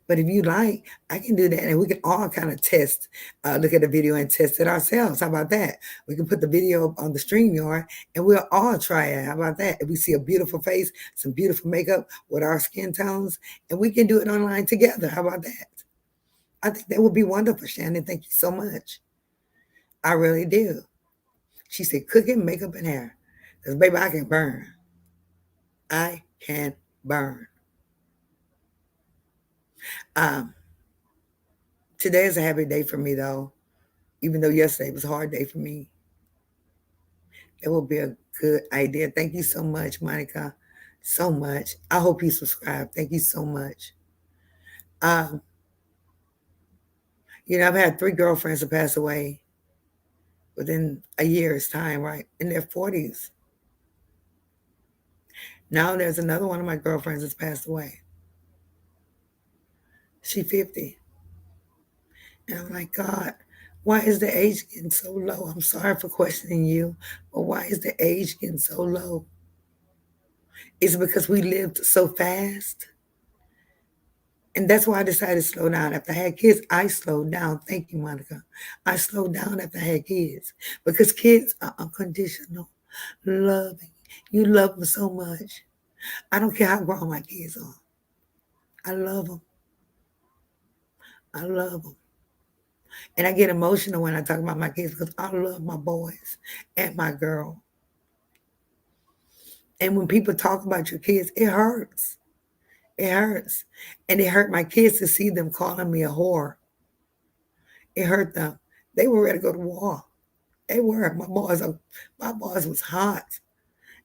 Speaker 1: But if you like, I can do that, and we can all kind of test, look at the video and test it ourselves. How about that? We can put the video up on the StreamYard, and we'll all try it. How about that? If we see a beautiful face, some beautiful makeup with our skin tones, and we can do it online together. How about that? I think that would be wonderful, Shannon. Thank you so much. I really do. She said, cooking, makeup, and hair. Because, baby, I can burn. I can burn. Um, Today is a happy day for me, though. Even though yesterday was a hard day for me. It will be a good idea. Thank you so much, Monica. So much. I hope you subscribe. Thank you so much. Um, I've had 3 girlfriends that pass away within a year's time, right? In their 40s. Now there's another one of my girlfriends that's passed away. She's 50. And I'm like, God, why is the age getting so low? I'm sorry for questioning you, but why is the age getting so low? Is it because we lived so fast? And that's why I decided to slow down. After I had kids, I slowed down. Thank you, Monica. I slowed down after I had kids because kids are unconditional, loving. You love them so much. I don't care how grown my kids are. I love them. I love them. And I get emotional when I talk about my kids because I love my boys and my girl. And when people talk about your kids, it hurts. It hurts. And it hurt my kids to see them calling me a whore. It hurt them. They were ready to go to war. They were. My boys was hot.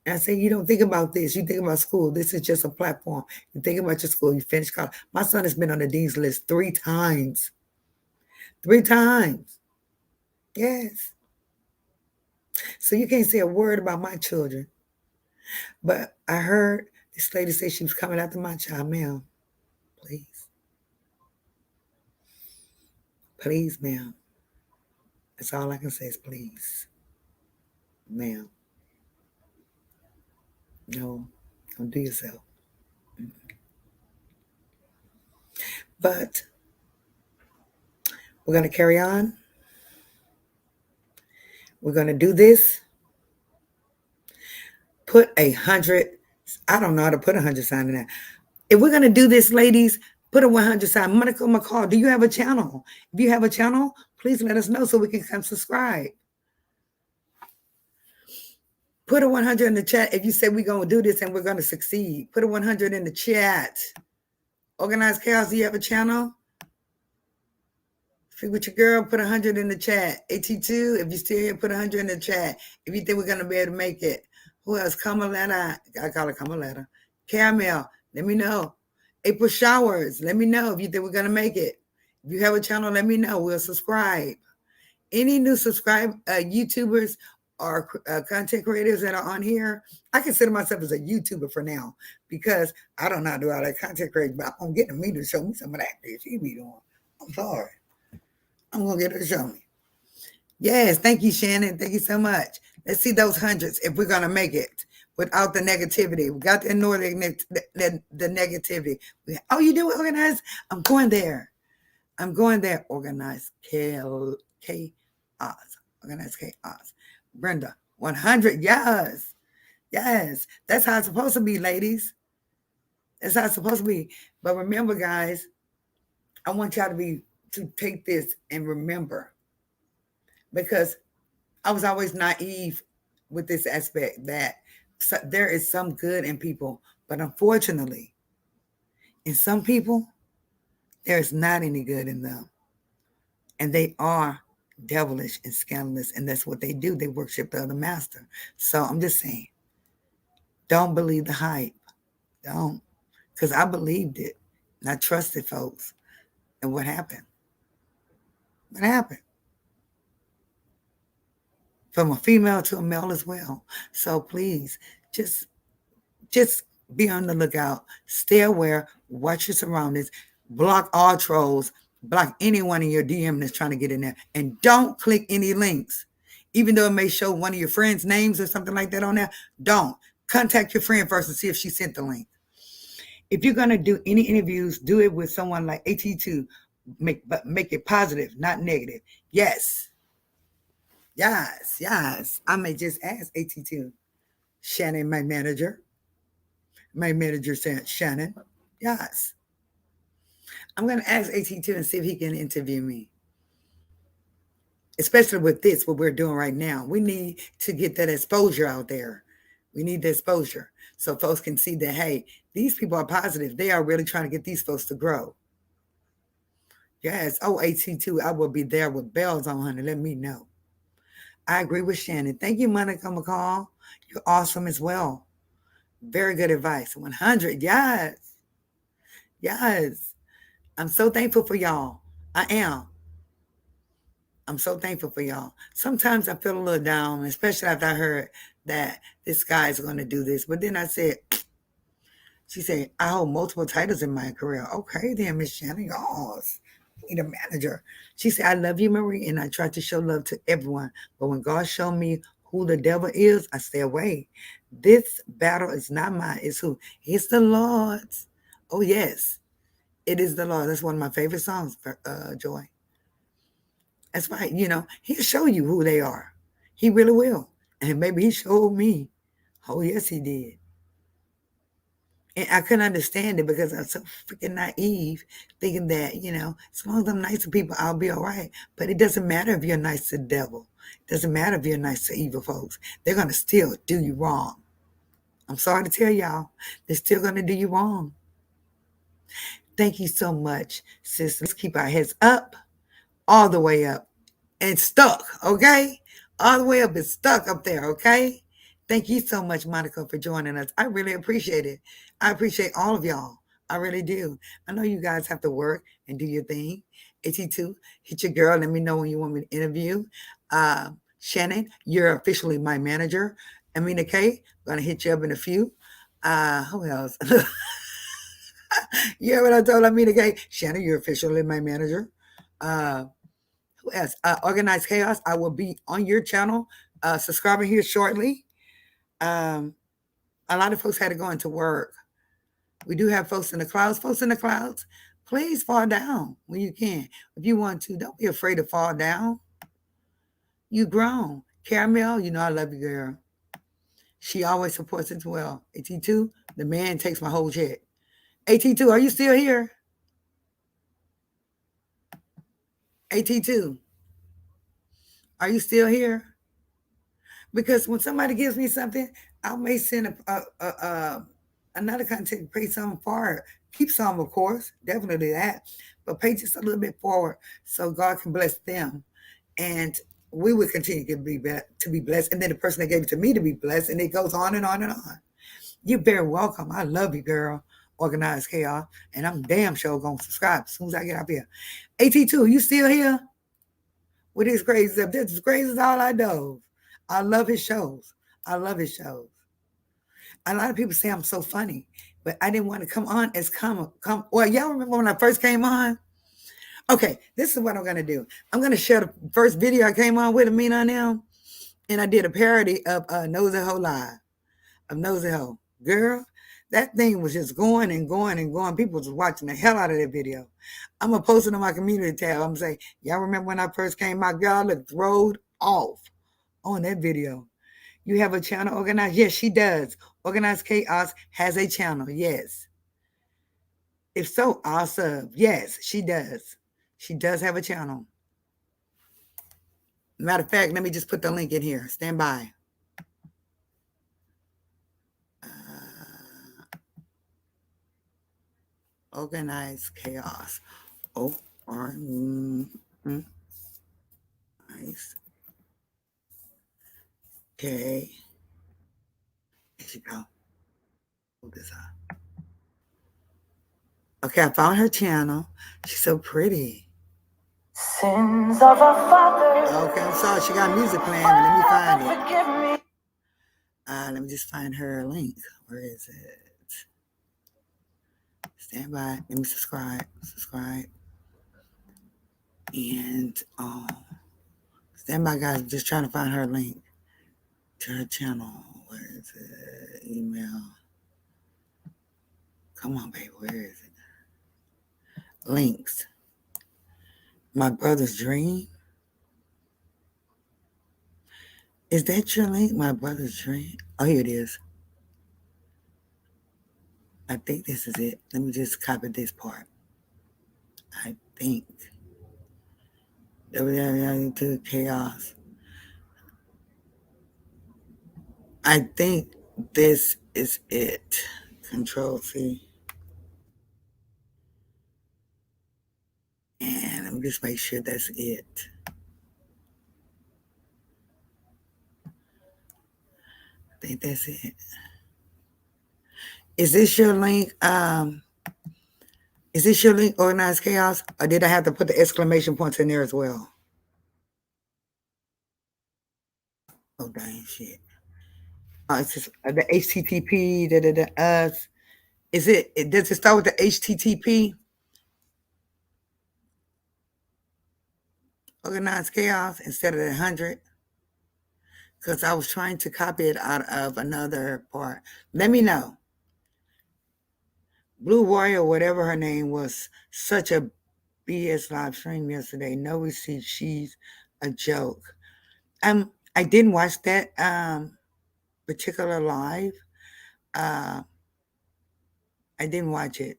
Speaker 1: And I said, you don't think about this. You think about school. This is just a platform. You think about your school. You finish college. My son has been on the dean's list 3 times. 3 times. Yes. So you can't say a word about my children. But I heard this lady say she was coming after my child. Ma'am, please. Please, ma'am. That's all I can say is please. Ma'am. No, don't do yourself. But we're going to carry on. We're going to do this. Put 100. I don't know how to put 100 sign in there. If we're going to do this, ladies, put a 100 sign. Monica McCall, do you have a channel? If you have a channel, please let us know so we can come subscribe. Put a 100 in the chat if you say we're going to do this and we're going to succeed. Put a 100 in the chat. Organized Chaos, do you have a channel? Speak with your girl, put 100 in the chat. AT2, if you're still here, put 100 in the chat. If you think we're going to be able to make it. Who else? Kamaletta. I call it Kamaletta. Caramel, let me know. April Showers, let me know if you think we're going to make it. If you have a channel, let me know. We'll subscribe. Any new YouTubers or content creators that are on here, I consider myself as a YouTuber for now because I don't know how to do all that content creation, but I'm getting me to show me some of that she be doing. I'm sorry. I'm going to get her to show me. Yes, thank you, Shannon. Thank you so much. Let's see those hundreds if we're going to make it without the negativity. We got to ignore the negativity. Oh, you do it, organized? I'm going there. Organized chaos. Organized chaos. Brenda, 100. Yes. Yes. That's how it's supposed to be, ladies. That's how it's supposed to be. But remember, guys, I want y'all to take this and remember, because I was always naive with this aspect that there is some good in people, but unfortunately, in some people, there is not any good in them. And they are devilish and scandalous, and that's what they do. They worship the other master. So I'm just saying, don't believe the hype. Don't. Because I believed it, and I trusted folks. And what happened? What happened? From a female to a male as well. So please, just be on the lookout. Stay aware. Watch your surroundings. Block all trolls. Block anyone in your DM that's trying to get in there. And don't click any links. Even though it may show one of your friends' names or something like that on there, don't. Contact your friend first and see if she sent the link. If you're going to do any interviews, do it with someone like AT2. Make it positive, not negative. Yes. I may just ask AT2. Shannon, my manager. My manager said, Shannon, yes. I'm going to ask AT2 and see if he can interview me. Especially with this, what we're doing right now. We need to get that exposure out there. We need the exposure so folks can see that, hey, these people are positive. They are really trying to get these folks to grow. Yes. Oh, AT2, I will be there with bells on, honey. Let me know. I agree with Shannon. Thank you, Monica McCall. You're awesome as well. Very good advice. 100. Yes. Yes. I'm so thankful for y'all. I am. I'm so thankful for y'all. Sometimes I feel a little down, especially after I heard that this guy is going to do this. But then I said, she said, I hold multiple titles in my career. Okay, then, Miss Shannon, yours. Need a manager. She said, I love you, Marie, and I try to show love to everyone. But when God showed me who the devil is, I stay away. This battle is not mine. It's who? It's the Lord's. Oh, yes. It is the Lord. That's one of my favorite songs, Joy. That's right. He'll show you who they are. He really will. And maybe he showed me. Oh, yes, he did. And I couldn't understand it because I'm so freaking naive, thinking that, as long as I'm nice to people, I'll be all right. But it doesn't matter if you're nice to the devil. It doesn't matter if you're nice to evil folks. They're going to still do you wrong. I'm sorry to tell y'all. They're still going to do you wrong. Thank you so much, sis. Let's keep our heads up, all the way up, and stuck, okay? All the way up and stuck up there, okay? Thank you so much, Monica, for joining us. I really appreciate it. I appreciate all of y'all. I really do. I know you guys have to work and do your thing. AT2, hit your girl. Let me know when you want me to interview. Shannon, you're officially my manager. Amina K, going to hit you up in a few. Who else? Yeah, what I told Amina K. Shannon, you're officially my manager. Who else? Organized Chaos. I will be on your channel, subscribing here shortly. A lot of folks had to go into work. We do have folks in the clouds. Folks in the clouds, Please fall down when you can. If you want to, don't be afraid to fall down. You grown. Caramel, you know I love you, girl. She always supports it well. AT2, the man takes my whole check. AT2, are you still here? AT2, are you still here? Because when somebody gives me something, I may send another content, pay some forward. Keep some, of course, definitely that, but pay just a little bit forward so God can bless them, and we will continue to be blessed, and then the person that gave it to me to be blessed, and it goes on and on and on. You're very welcome. I love you, girl. Organized chaos, and I'm damn sure gonna subscribe as soon as I get up here. AT2, you still here? With his crazy stuff. This is crazy as all I know. I love his shows. I love his shows. A lot of people say I'm so funny, but I didn't want to come on as come. Well, y'all remember when I first came on? Okay, this is what I'm gonna do. I'm gonna share the first video I came on with Amina and them, and I did a parody of Nosy Ho Live of Nosy Ho. Girl, that thing was just going and going and going. People was watching the hell out of that video. I'm gonna post it on my community tab. I'm gonna say, y'all remember when I first came out? Y'all looked throwed off on that video. You have a channel organized? Yes, she does. Organized Chaos has a channel. Yes. If so, I'll sub. Yes, she does. She does have a channel. Matter of fact, let me just put the link in here. Stand by. Organized Chaos. Oh, nice. Okay. There you go. Hold this up. Okay, I found her channel. She's so pretty. Sins of a father. Okay, I'm sorry. She got music playing. Let me find it. Forgive me. Let me just find her link. Where is it? Stand by. Let me subscribe. Subscribe. And stand by, guys. I'm just trying to find her link to her channel. Where is it? Email. Come on, baby. Where is it? Links. My brother's dream. Is that your link? My brother's dream. Oh, here it is. I think this is it. Let me just copy this part. I think. To chaos. I think this is it. Control C. And let me just make sure that's it. I think that's it. Is this your link? Is this your link, Organized Chaos? Or did I have to put the exclamation points in there as well? Oh, dang shit. It's just the HTTP, is it, does it start with the HTTP? Organized Chaos instead of the 100? Because I was trying to copy it out of another part. Let me know. Blue Warrior, whatever her name was, such a BS live stream yesterday. No receipt. She's a joke. I didn't watch that particular live. I didn't watch it.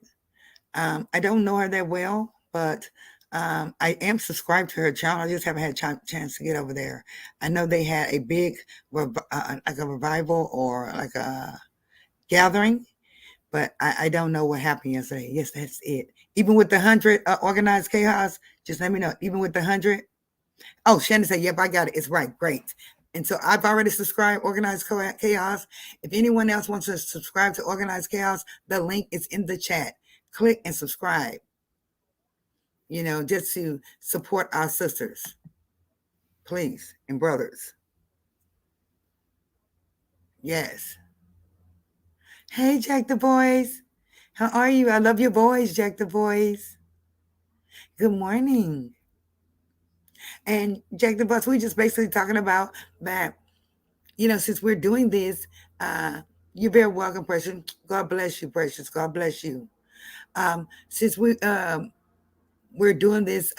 Speaker 1: I don't know her that well, but I am subscribed to her channel. I just haven't had a chance to get over there. I know they had a big, like a revival or like a gathering, but I don't know what happened yesterday. Yes, that's it. Even with the 100 Organized Chaos, just let me know. Even with the 100. Oh, Shannon said, yep, I got it. It's right. Great. And so I've already subscribed Organized Chaos. If anyone else wants to subscribe to Organized Chaos, the link is in the chat. Click and subscribe, just to support our sisters, please, and brothers. Yes. Hey, Jack the Boys. How are you? I love your boys, Jack the Boys. Good morning. And Jack the Boys, we're just basically talking about that, since we're doing this, you're very welcome, Precious. God bless you, Precious. God bless you. Since we're doing this,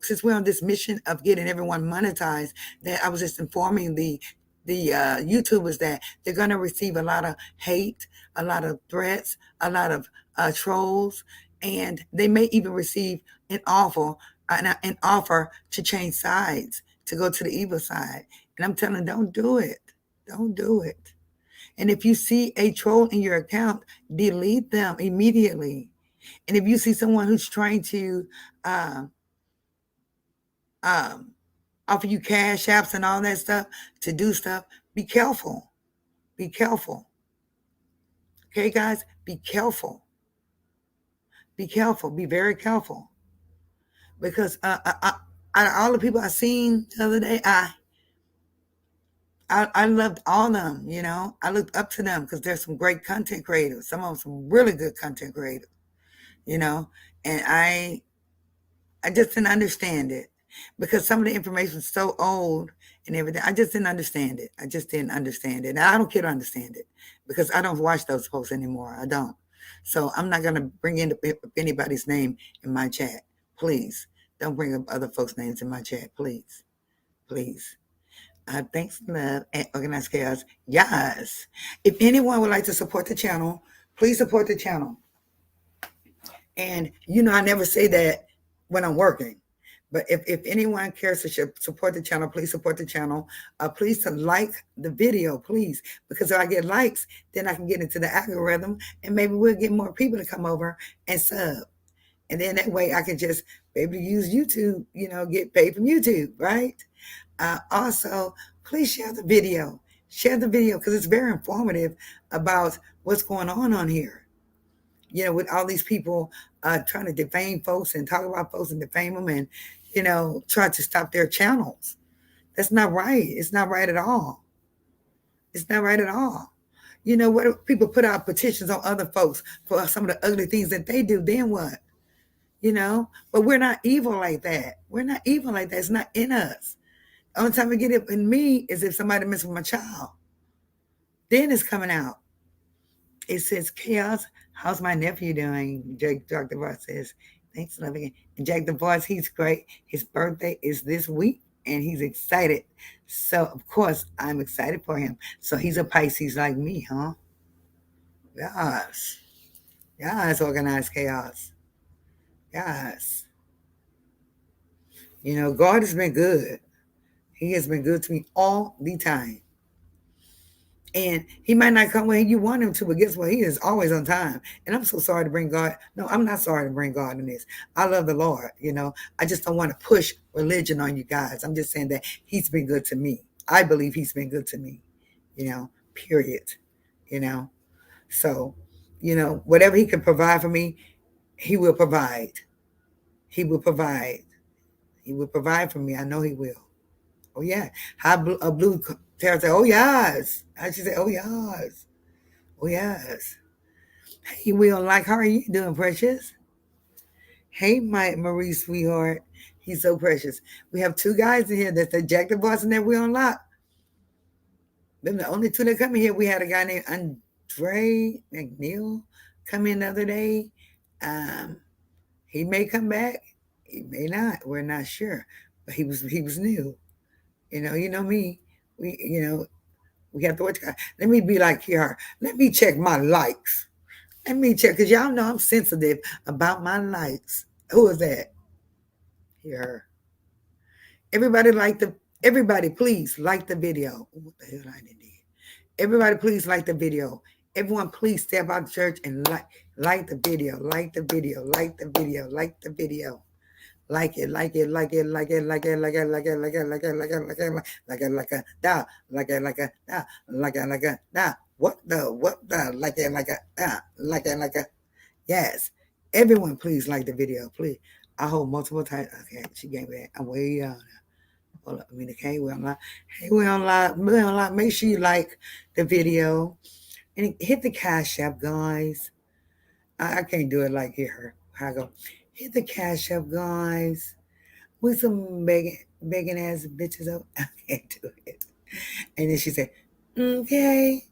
Speaker 1: since we're on this mission of getting everyone monetized, that I was just informing the YouTubers that they're going to receive a lot of hate, a lot of threats, a lot of trolls, and they may even receive an offer to change sides, to go to the evil side. And I'm telling them, don't do it. Don't do it. And if you see a troll in your account, delete them immediately. And if you see someone who's trying to uh, um, offer you cash apps and all that stuff to do stuff, be careful. Be careful. Okay, guys, be careful. Be careful. Be very careful. Because out of all the people I seen the other day, I loved all of them. I looked up to them because there's some great content creators. Some of them some really good content creators. You know, and I just didn't understand it because some of the information is so old and everything. I just didn't understand it. I just didn't understand it. And I don't care to understand it because I don't watch those posts anymore. I don't. So I'm not going to bring in anybody's name in my chat. Please don't bring up other folks' names in my chat. Please. Please. Thanks, love, and organized chaos. Yes. If anyone would like to support the channel, please support the channel. And I never say that when I'm working. But if anyone cares to support the channel, please support the channel. Please to like the video, please. Because if I get likes, then I can get into the algorithm and maybe we'll get more people to come over and sub. And then that way I can just be able to use YouTube, get paid from YouTube, right? Also, please share the video. Share the video because it's very informative about what's going on here. With all these people trying to defame folks and talk about folks and defame them and, try to stop their channels. That's not right. It's not right at all. It's not right at all. What people put out petitions on other folks for some of the ugly things that they do, then what? But we're not evil like that. We're not evil like that. It's not in us. The only time we get it in me is if somebody messes with my child. Then it's coming out. It says, Chaos, how's my nephew doing? Jack DeVos says, thanks, loving. And Jack DeVos, he's great. His birthday is this week, and he's excited. So, of course, I'm excited for him. So he's a Pisces like me, huh? Yes. Yes, organized chaos. Yes. God has been good. He has been good to me all the time. And he might not come when you want him to, but guess what? He is always on time. And I'm so sorry to bring God. No, I'm not sorry to bring God in this. I love the Lord, I just don't want to push religion on you guys. I'm just saying that he's been good to me. I believe he's been good to me, period. So, whatever he can provide for me, he will provide. He will provide. He will provide for me. I know he will. Oh, yeah. How Blue Tara said, oh, yes. How she said, oh, yes. Oh, yes. Hey, Will, how are you doing, precious? Hey, my Marie, sweetheart. He's so precious. We have two guys in here. That's the Jack the Boss and that we unlock. Them the only two that come in here. We had a guy named Andre McNeil come in the other day. He may come back. He may not. We're not sure. But he was new. You know me. We have to watch. Let me be like here. Let me check my likes. Let me check, because y'all know I'm sensitive about my likes. Who is that? Here. Everybody, please like the video. What the hell I did? Everybody, please like the video. Everyone, please step out of church and like the video. Like the video. Like the video. Like the video. Like it, like it, like it, like it, like it, like it, like it, like it, like it, like it, like it, like it, like a da, like it, like a da, like it, like a da. What the, like it, like a da, like it, like a. Yes, everyone, please like the video, please. I hold multiple times. Okay, she gave me that. I'm way out. Hold up, okay, we're on live. Hey, we're on live. Make sure you like the video and hit the Cash App, guys. I can't do it like here. How I go. Hit the Cash App, guys. With some begging ass bitches up. I can't do it. And then she said, okay.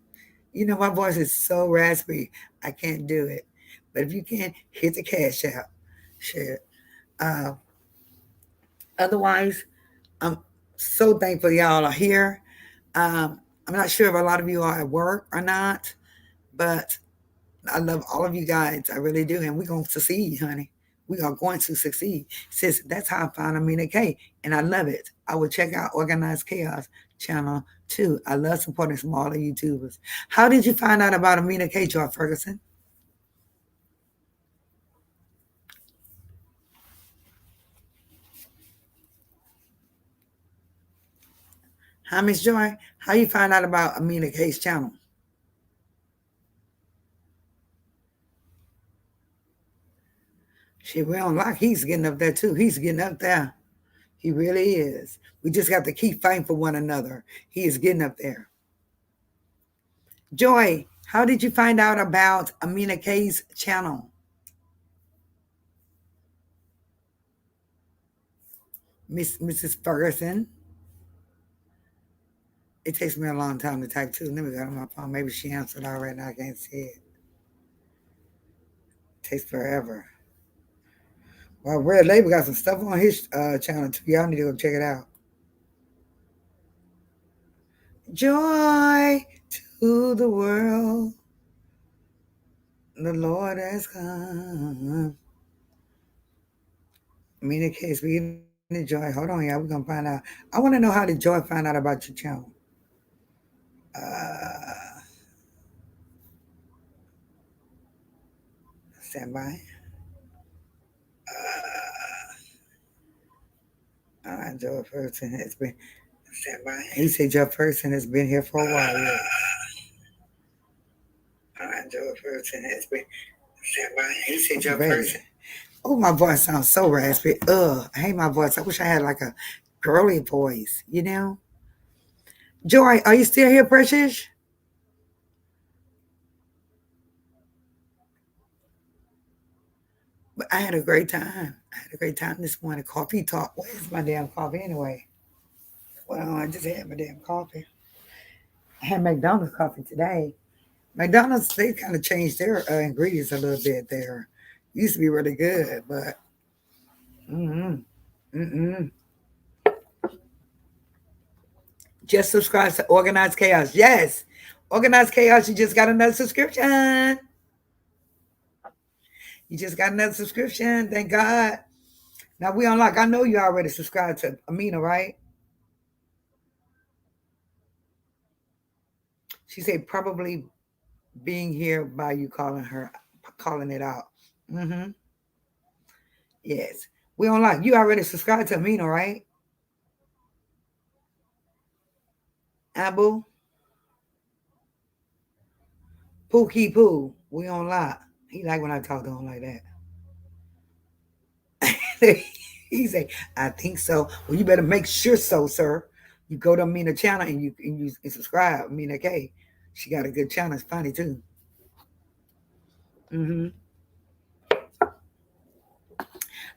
Speaker 1: My voice is so raspy. I can't do it. But if you can, hit the cash out, share it. Uh, Otherwise, I'm so thankful y'all are here. I'm not sure if a lot of you are at work or not, but I love all of you guys. I really do. And we're going to succeed, honey. We are going to succeed. Sis, that's how I found Amina K. And I love it. I will check out Organized Chaos channel too. I love supporting smaller YouTubers. How did you find out about Amina K, Joy Ferguson? Hi, Miss Joy. How you find out about Amina K's channel? She well like he's getting up there too. He's getting up there. He really is. We just got to keep fighting for one another. He is getting up there. Joy, how did you find out about Amina K's channel? Mrs. Ferguson. It takes me a long time to type too. Let me go to my phone. Maybe she answered already and I can't see it. It takes forever. Well, Red Label got some stuff on his channel too. Y'all need to go check it out. Joy to the world. The Lord has come. Amina K, speaking of Joy. Hold on, y'all. We're going to find out. I want to know how did Joy find out about your channel? Uh, Stand by. Joe Ferguson has been. Stand by. He said Joe Ferguson has been here for a while. Yeah. Joe Ferguson has been. Stand by. He said Joe Ferguson. Oh, my voice sounds so raspy. I hate my voice. I wish I had like a girly voice, you know? Joy, are you still here, Precious? But I had a great time. I had a great time this morning. Coffee talk. Where's my damn coffee anyway? Well, I just had my damn coffee. I had McDonald's coffee today. McDonald's, they kind of changed their ingredients a little bit there. Used to be really good, but mm-mm, mm-mm. Just subscribe to Organized Chaos. Yes, Organized Chaos. You just got another subscription. You just got another subscription. Thank God. Now we unlock. I know you already subscribed to Amina, right? She said probably being here by you calling her, calling it out. Mm-hmm. Yes. We unlock. You already subscribed to Amina, right? Abu, Pookie Poo. We on lock. He like when I talk to him like that. He say, I think so. Well, you better make sure so, sir. You go to Amina channel and you subscribe. Amina K. She got a good channel. It's funny too. Mm-hmm.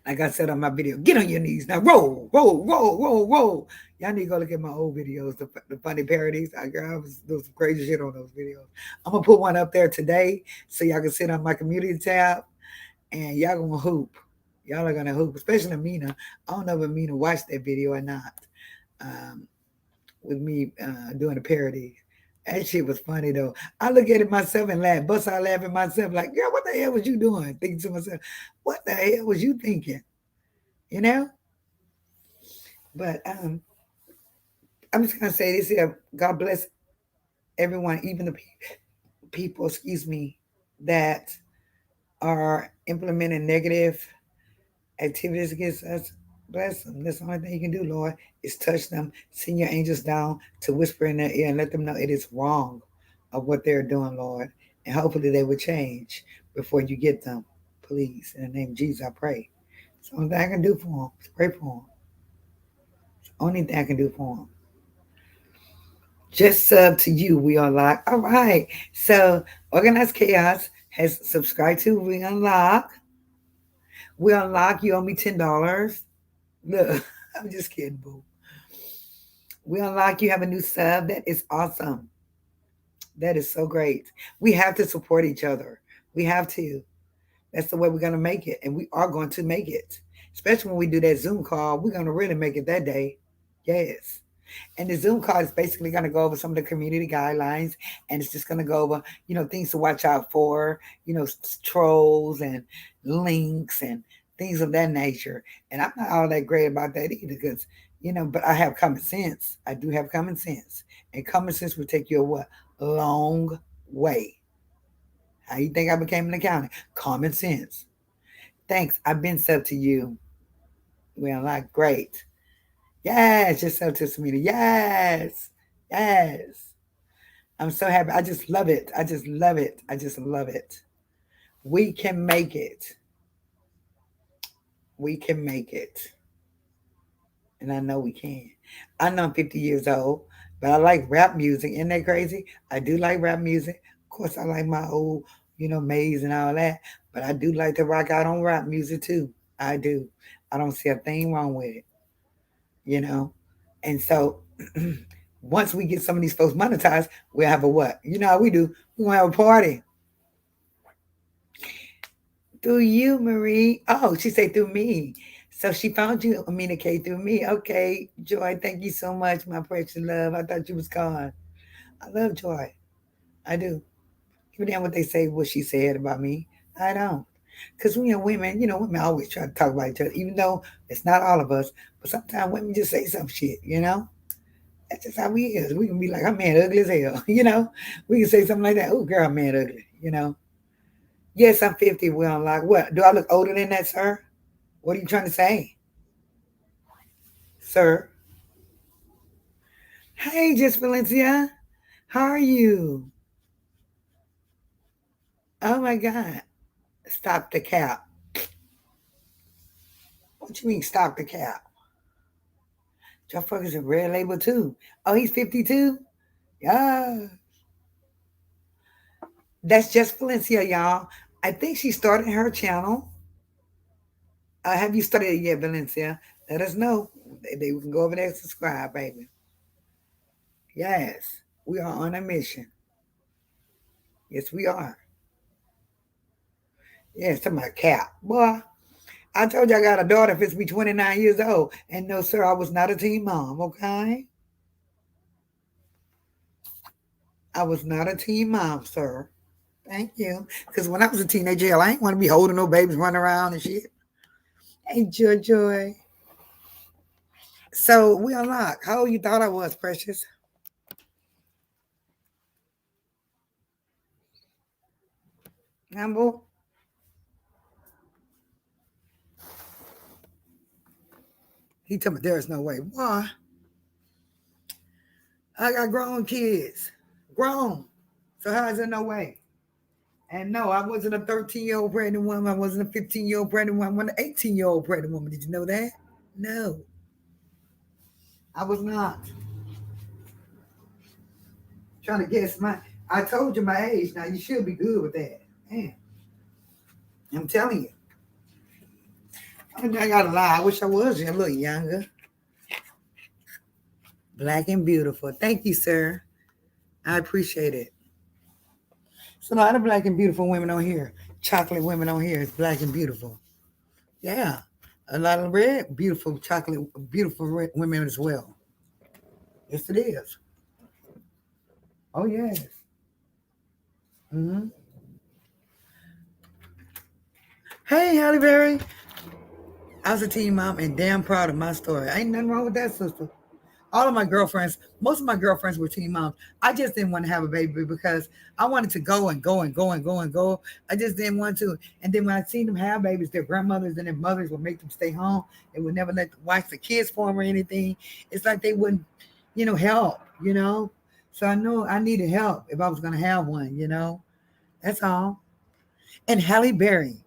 Speaker 1: Like I said on my video, get on your knees now. Roll, roll, roll, roll, roll. Y'all need to go look at my old videos, the funny parodies. I was doing some crazy shit on those videos. I'm gonna put one up there today so y'all can sit on my community tab and y'all gonna hoop. Y'all are gonna hoop, especially Amina. I don't know if Amina watched that video or not. Um, with me doing a parody. That shit was funny though. I look at it myself and laugh, bust out laughing myself, like, girl, what the hell was you doing? Thinking to myself, what the hell was you thinking? You know? But I'm just gonna say this here. God bless everyone, even the people, excuse me, that are implementing negative activities against us. Bless them. That's the only thing you can do, Lord, is touch them. Send your angels down to whisper in their ear and let them know it is wrong of what they're doing, Lord. And hopefully they will change before you get them. Please, in the name of Jesus, I pray. It's the only thing I can do for them. Pray for them. It's the only thing I can do for them. Just sub to you. We unlock. All right. So Organized Chaos has subscribed to We Unlock. We Unlock. You owe me $10. Look, I'm just kidding, boo. We Unlock. You have a new sub. That is awesome. That is so great. We have to support each other. We have to. That's the way we're going to make it. And we are going to make it. Especially when we do that Zoom call, we're going to really make it that day. Yes. And the Zoom call is basically going to go over some of the community guidelines, and it's just going to go over, things to watch out for, trolls and links and things of that nature. And I'm not all that great about that either because, but I have common sense. I do have common sense. And common sense will take you a what? Long way. How you think I became an accountant? Common sense. Thanks. I've been sub to you. Well, like, great. Yes, just sub to Samita. Yes. Yes. I'm so happy. I just love it. I just love it. I just love it. We can make it. We can make it. And I know we can. I know I'm 50 years old, but I like rap music. Isn't that crazy? I do like rap music. Of course, I like my old, Maze and all that. But I do like to rock out on rap music too. I do. I don't see a thing wrong with it, you know? And so once we get some of these folks monetized, we'll have a what? You know how we do. We're going to have a party. Through you, Marie. Oh, she said through me. So she found you, Amina K, through me. Okay, Joy, thank you so much, my precious love. I thought you was gone. I love Joy. I do. Even damn what they say, what she said about me. I don't. Because women, women always try to talk about each other, even though it's not all of us. But sometimes women just say some shit. That's just how we is. We can be like, I'm man ugly as hell. We can say something like that. Oh, girl, I'm man ugly. Yes, I'm 50. We don't like what? Do I look older than that, sir? What are you trying to say, sir? Hey, Just Valencia. How are you? Oh my God. Stop the cap. What you mean stop the cap? Joe Fucker's a red label too. Oh, he's 52? Yeah. That's Just Valencia, y'all. I think she started her channel. Have you started it yet, Valencia? Let us know. We can go over there and subscribe, baby. Yes. We are on a mission. Yes, we are. Yes, talking about cap. Boy, I told you I got a daughter fits me 29 years old. And no, sir, I was not a teen mom, okay? I was not a teen mom, sir. Thank you. Because when I was a teenager, hell, I ain't want to be holding no babies running around and shit. Hey, Joy Joy. So we unlocked. How old you thought I was, Precious? Number? He told me there's no way. Why? I got grown kids. Grown. So how is there no way? And no, I wasn't a 13-year-old pregnant woman. I wasn't a 15-year-old pregnant woman. I wasn't an 18-year-old pregnant woman. Did you know that? No, I was not. Trying to guess my. I told you my age. Now you should be good with that. Man, I'm telling you. I gotta lie. I wish I was a little younger. Black and beautiful. Thank you, sir. I appreciate it. It's a lot of black and beautiful women on here. Chocolate women on here is black and beautiful. Yeah. A lot of red, beautiful chocolate, beautiful red women as well. Yes, it is. Oh, yes. Hmm. Hey, Halle Berry. I was a teen mom and damn proud of my story. Ain't nothing wrong with that, sister. All of my girlfriends, most of my girlfriends were teen moms. I just didn't want to have a baby because I wanted to go and go and go and go and go. I just didn't want to. And then when I seen them have babies, their grandmothers and their mothers would make them stay home. They would never let them watch the kids for them or anything. It's like they wouldn't, help. So I know I needed help if I was going to have one. That's all. And Halle Berry,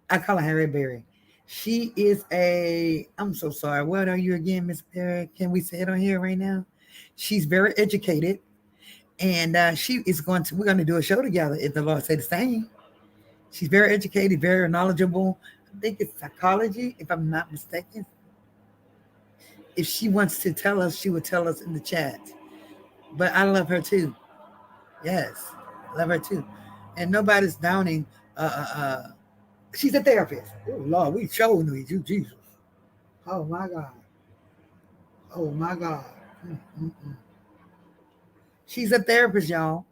Speaker 1: I call her Halle Berry. She is I'm so sorry. What are you again, Miss Berry? Can we say it on here right now? She's very educated. And we're going to do a show together if the Lord say the same. She's very educated, very knowledgeable. I think it's psychology, if I'm not mistaken. If she wants to tell us, she would tell us in the chat. But I love her too. Yes, love her too. And nobody's downing uh, uh, uh, She's a therapist. Oh Lord, we sure need you, Jesus. Oh my God. Oh my God. Mm-mm-mm. She's a therapist, y'all.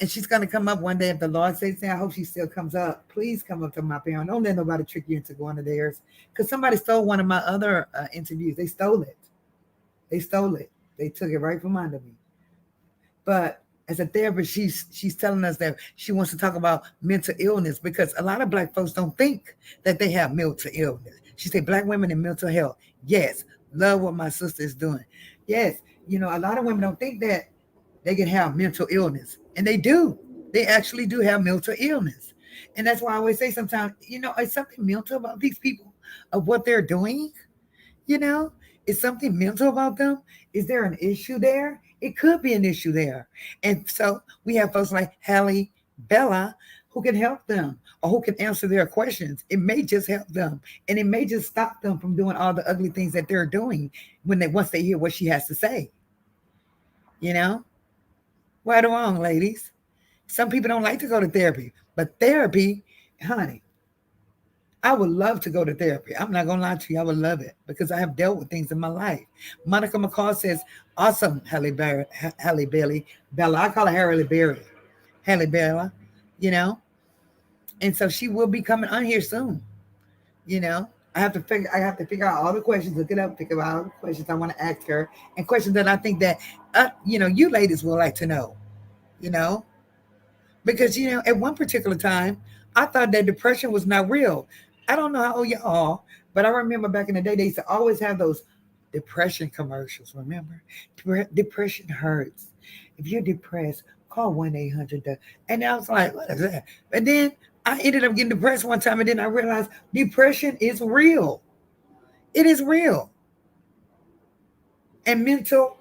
Speaker 1: And she's gonna come up one day if the Lord says that. I hope she still comes up. Please come up to my parent. Don't let nobody trick you into going to theirs. Because somebody stole one of my other interviews. They stole it. They stole it. They took it right from under me. But as a therapist, she's telling us that she wants to talk about mental illness because a lot of black folks don't think that they have mental illness. She said black women in mental health. Yes, love what my sister is doing. Yes, a lot of women don't think that they can have mental illness, and they do. They actually do have mental illness, and that's why I always say sometimes, it's something mental about these people of what they're doing. You know, is something mental about them? Is there an issue there? It could be an issue there. And so we have folks like Hallie Bella who can help them or who can answer their questions. It may just help them and it may just stop them from doing all the ugly things that they're doing once they hear what she has to say. You know? Right or wrong, ladies. Some people don't like to go to therapy, but therapy, honey, I would love to go to therapy. I'm not gonna lie to you, I would love it because I have dealt with things in my life. Monica McCall says, "Awesome, Halle Bailey, Bella." I call her Halle Berry, Halle Bella. You know, and so she will be coming on here soon. You know, I have to figure out all the questions, look it up, figure out all the questions I want to ask her, and questions that I think that you ladies will like to know. You know, because at one particular time I thought that depression was not real. I don't know how old y'all are, but I remember back in the day they used to always have those depression commercials. Remember, depression hurts. If you're depressed, call 1-800. And I was like, what is that? And then I ended up getting depressed one time, and then I realized depression is real. It is real, and mental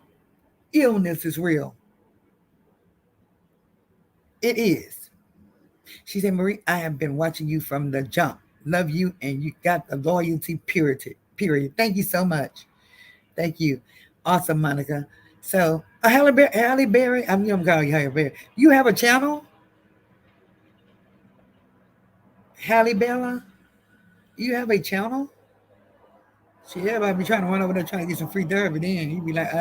Speaker 1: illness is real. It is. She said, Marie, I have been watching you from the jump. Love you, and you got the loyalty, period. Period. Thank you so much. Thank you. Awesome, Monica. So, Halle Berry, I'm calling you Halle Berry. You have a channel, Halle Bella? You have a channel? She everybody be trying to run over there trying to get some free derby. Then he'd be like,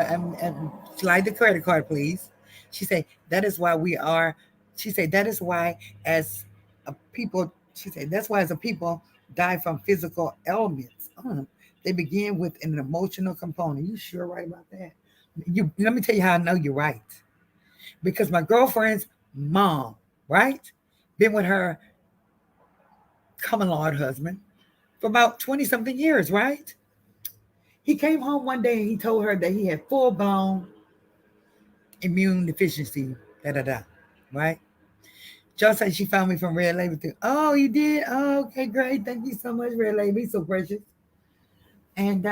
Speaker 1: slide the credit card, please. She said, that is why we are. She said, that is why as a people, she said, that's why as a people die from physical ailments. They begin with an emotional component. You sure right about that? Let me tell you how I know you're right. Because my girlfriend's mom, right, been with her common law husband for about 20 something years, right? He came home one day and he told her that he had full blown immune deficiency. Da da da. Right? Just said she found me from Red Label too. Oh, you did? Oh, okay, great. Thank you so much, Red Label. He's so precious. And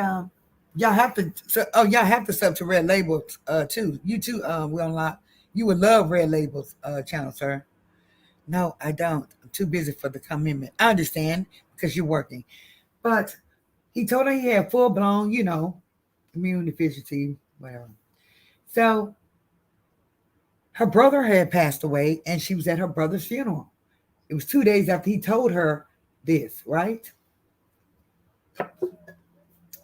Speaker 1: y'all have to sub to Red Label too. You too, we unlock. You would love Red Label's channel, sir. No, I don't. I'm too busy for the commitment. I understand because you're working. But he told her he had full blown, immune deficiency, whatever. So her brother had passed away and she was at her brother's funeral. It was 2 days after he told her this, right?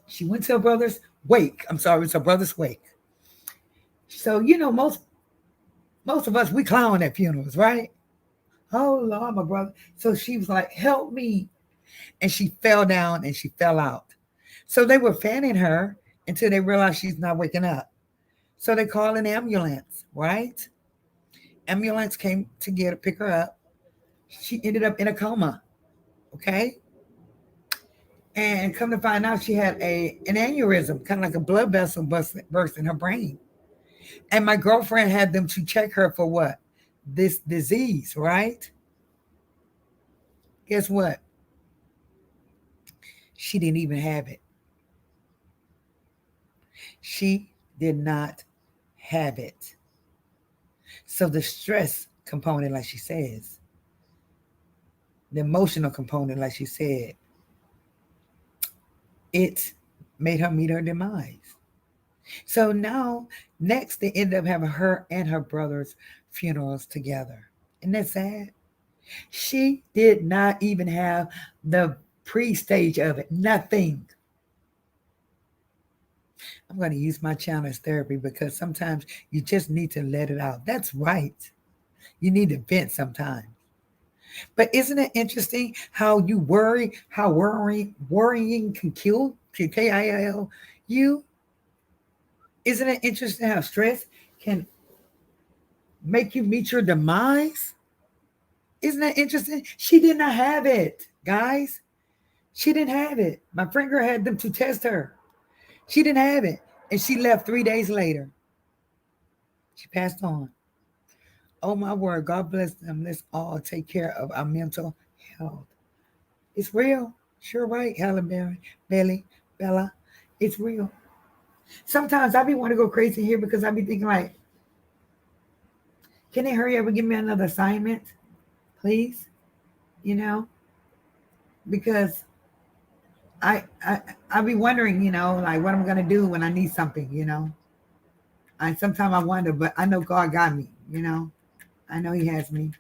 Speaker 1: She went to her brother's wake. I'm sorry, it's her brother's wake. So, most of us we clown at funerals, right? Oh Lord, my brother. So she was like, help me. And she fell down and she fell out. So they were fanning her until they realized she's not waking up. So they called an ambulance, right? Ambulance came to pick her up. She ended up in a coma. Okay. And come to find out she had an aneurysm, kind of like a blood vessel burst in her brain. And my girlfriend had them to check her for what? This disease, right? Guess what? She didn't even have it. She did not have it. So the stress component, like she says, the emotional component, like she said, it made her meet her demise. So now, next, they ended up having her and her brother's funerals together. Isn't that sad? She did not even have the pre-stage of it. Nothing. I'm going to use my channel as therapy because sometimes you just need to let it out. That's right. You need to vent sometimes. But isn't it interesting how you worry, how worrying can kill, KIL you? Isn't it interesting how stress can make you meet your demise? Isn't that interesting? She did not have it, guys. She didn't have it. My friend girl had them to test her. She didn't have it. And she left 3 days later. She passed on. Oh my word, God bless them. Let's all take care of our mental health. It's real. Sure right, Halle Berry, Belly, Bella. It's real. Sometimes I be want to go crazy here because I be thinking like, can they hurry up and give me another assignment, please? You know, because I I I be wondering, like what I'm gonna do when I need something. I sometimes I wonder, but I know God got me. I know He has me.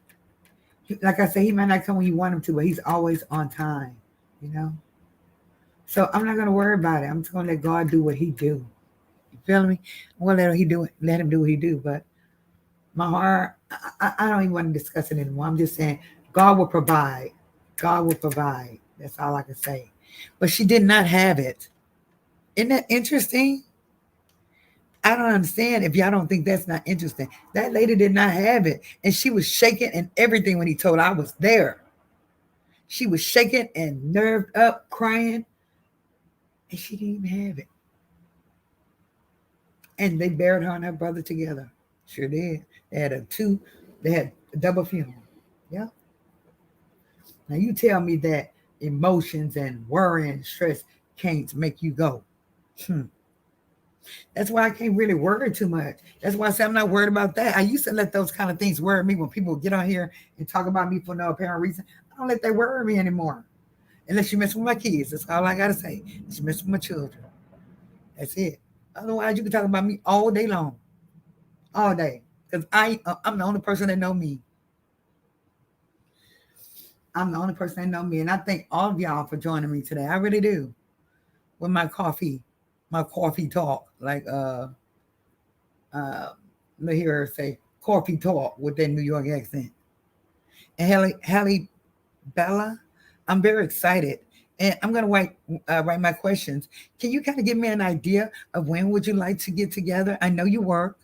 Speaker 1: Like I say, He might not come when you want Him to, but He's always on time. You know. So I'm not gonna worry about it. I'm just gonna let God do what He do. You feel me? I'm gonna let Him do what He do. But my heart, I don't even want to discuss it anymore. I'm just saying, God will provide. God will provide. That's all I can say. But she did not have it. Isn't that interesting? I don't understand if y'all don't think that's not interesting. That lady did not have it. And she was shaking and everything when he told her I was there. She was shaking and nerved up, crying, and she didn't even have it. And they buried her and her brother together. Sure did. They had a double funeral. Yeah. Now you tell me that emotions and worry and stress can't make you go. Hmm. That's why I can't really worry too much. That's why I say I'm not worried about that. I used to let those kind of things worry me when people get on here and talk about me for no apparent reason. I don't let that worry me anymore. Unless you mess with my kids. That's all I gotta say. Unless you mess with my children. That's it. Otherwise, you can talk about me all day long. All day. Because I'm the only person that know me. I'm the only person that know me. And I thank all of y'all for joining me today. I really do. With my coffee talk. Like uh let hear her say coffee talk with that New York accent. And Halle Bella, I'm very excited. And I'm gonna write my questions. Can you kind of give me an idea of when would you like to get together? I know you work,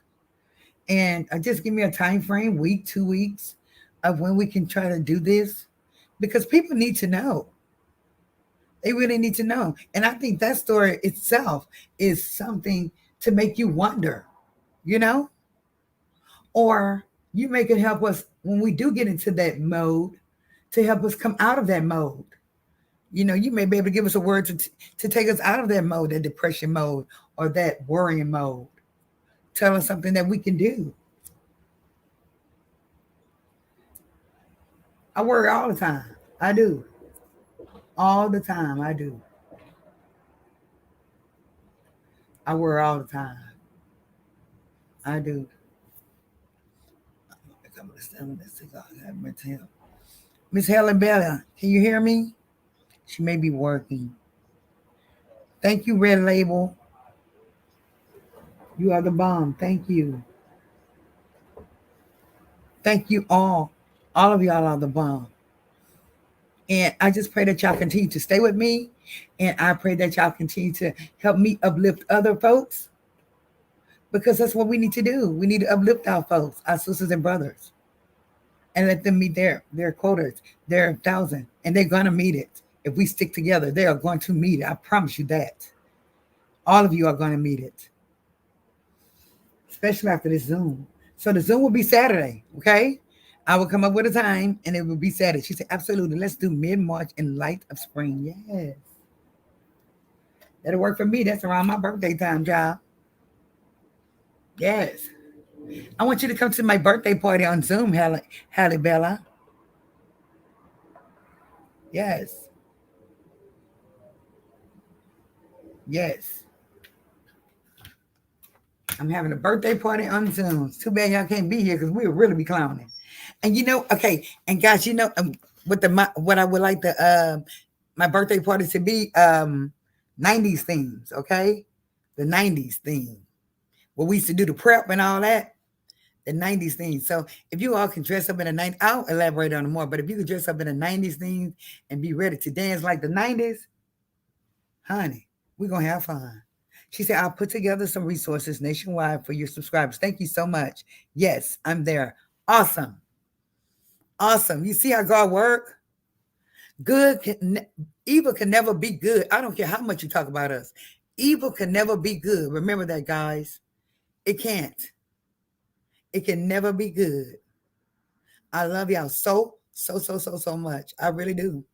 Speaker 1: and just give me a time frame, week, 2 weeks, of when we can try to do this, because people need to know. They really need to know, and I think that story itself is something to make you wonder, you know, or you make it help us when we do get into that mode to help us come out of that mode. You may be able to give us a word to take us out of that mode, that depression mode, or that worrying mode. Tell us something that we can do. I worry all the time. I do. All the time. I do. I worry all the time. I do. Miss Helen Bella, can you hear me? She may be working. Thank you, Red Label. You are the bomb. Thank you. Thank you all. All of y'all are the bomb. And I just pray that y'all continue to stay with me. And I pray that y'all continue to help me uplift other folks, because that's what we need to do. We need to uplift our folks, our sisters and brothers, and let them meet their quotas, their 1,000. And they're going to meet it. If we stick together, they are going to meet it. I promise you that. All of you are going to meet it, especially after this Zoom. So the Zoom will be Saturday, okay? I will come up with a time and it will be Saturday. She said, absolutely. Let's do mid-March in light of spring. Yes. That'll work for me. That's around my birthday time, y'all. Yes. I want you to come to my birthday party on Zoom, Halle Bella. Yes. Yes. I'm having a birthday party on Zoom. It's too bad y'all can't be here because we'll really be clowning. And okay, and guys, what I would like my birthday party to be 90s themes, okay? The 90s theme. What we used to do the prep and all that, the 90s theme. So if you all can dress up in the 90s, I'll elaborate on it more, but if you could dress up in the 90s theme and be ready to dance like the 90s, honey, we're going to have fun. She said, I'll put together some resources nationwide for your subscribers. Thank you so much. Yes, I'm there. Awesome. Awesome. You see how God work? Evil can never be good. I don't care how much you talk about us. Evil can never be good. Remember that, guys. It can't. It can never be good. I love y'all so much. I really do.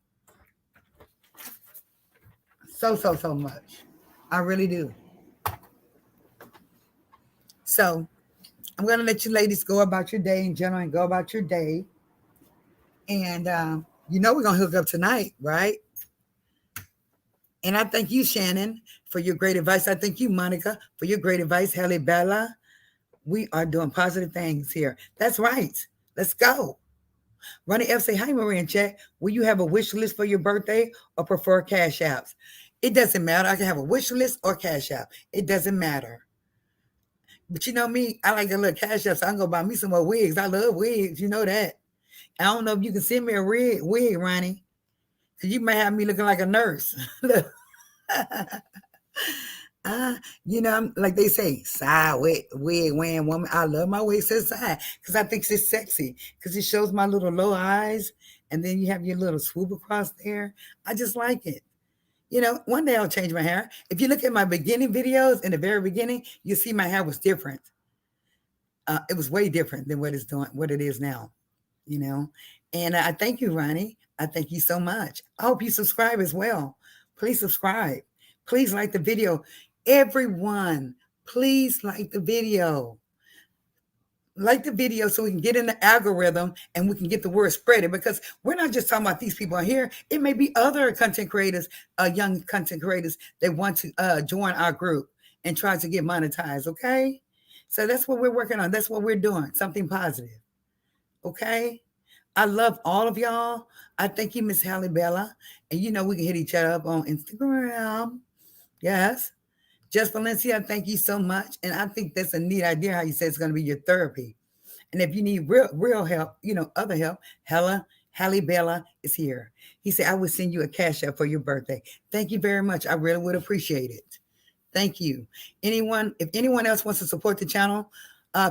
Speaker 1: So much. I really do. So I'm going to let you ladies go about your day in general and go about your day. And we're going to hook up tonight, right? And I thank you, Shannon, for your great advice. I thank you, Monica, for your great advice. Halle Bella, we are doing positive things here. That's right. Let's go. Ronnie F. say, hi, Marie in chat. Will you have a wish list for your birthday or prefer cash apps? It doesn't matter. I can have a wish list or cash app. It doesn't matter. But you know me, I like a little cash app, so I can go buy me some more wigs. I love wigs. You know that. I don't know if you can send me a wig, Ronnie, because you might have me looking like a nurse. I'm like they say, side wig wearing woman. I love my wig says side because I think it's sexy because it shows my little low eyes, and then you have your little swoop across there. I just like it. One day I'll change my hair. If you look at my beginning videos in the very beginning, you see my hair was different. It was way different than what it is now. And I thank you, Ronnie. I thank you so much. I hope you subscribe as well. Please subscribe. Please like the video. Everyone, please like the video. Like the video so we can get in the algorithm and we can get the word spreading, because we're not just talking about these people on here. It may be other content creators, young content creators that want to join our group and try to get monetized, okay? So that's what we're working on. That's what we're doing, something positive, okay? I love all of y'all. I thank you, Miss Halle Bella. And we can hit each other up on Instagram. Yes. Just Valencia, thank you so much. And I think that's a neat idea how you say it's going to be your therapy. And if you need real help, other help, Halle Bella is here. He said, I will send you a cash app for your birthday. Thank you very much. I really would appreciate it. Thank you. If anyone else wants to support the channel,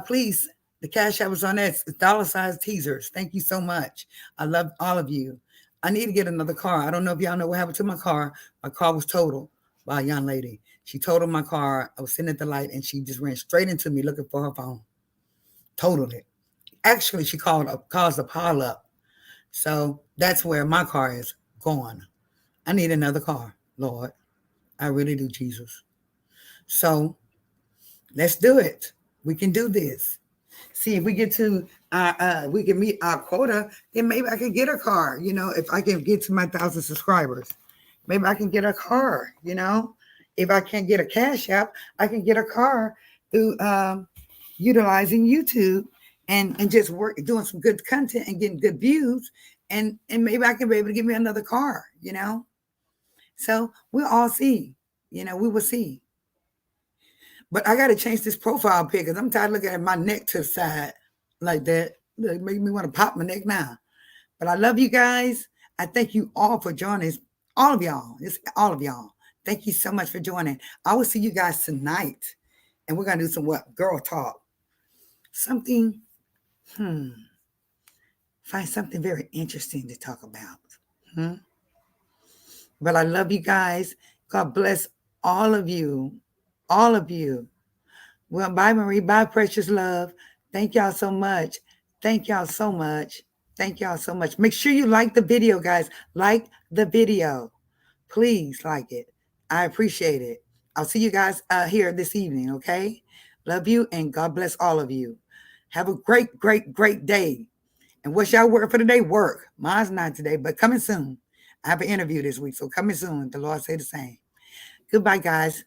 Speaker 1: please, the cash app is on that. It's $ teasers. Thank you so much. I love all of you. I need to get another car. I don't know if y'all know what happened to my car. My car was totaled by a young lady. She totaled my car. I was sitting at the light and she just ran straight into me looking for her phone. Totaled it. Actually, she caused a pile up. So that's where my car is gone. I need another car, Lord. I really do, Jesus. So let's do it. We can do this. See, if we get to we can meet our quota, then maybe I can get a car. If I can get to my 1,000 subscribers, maybe I can get a car. If I can't get a cash app, I can get a car through utilizing YouTube and just doing some good content and getting good views, and maybe I can be able to give me another car. So we'll all see. We will see. But I got to change this profile pic because I'm tired of looking at my neck to the side like that. It makes me want to pop my neck now. But I love you guys. I thank you all for joining. All of y'all. It's all of y'all. Thank you so much for joining. I will see you guys tonight. And we're going to do some girl talk. Something, find something very interesting to talk about. But I love you guys. God bless all of you. All of you. Well, bye, Marie. Bye, precious love. Thank y'all so much. Thank y'all so much. Thank y'all so much. Make sure you like the video, guys. Like the video. Please like it. I appreciate it. I'll see you guys here this evening, okay? Love you, and God bless all of you. Have a great, great, great day. And what's y'all work for today? Work. Mine's not today, but coming soon. I have an interview this week, so coming soon. The Lord say the same. Goodbye, guys.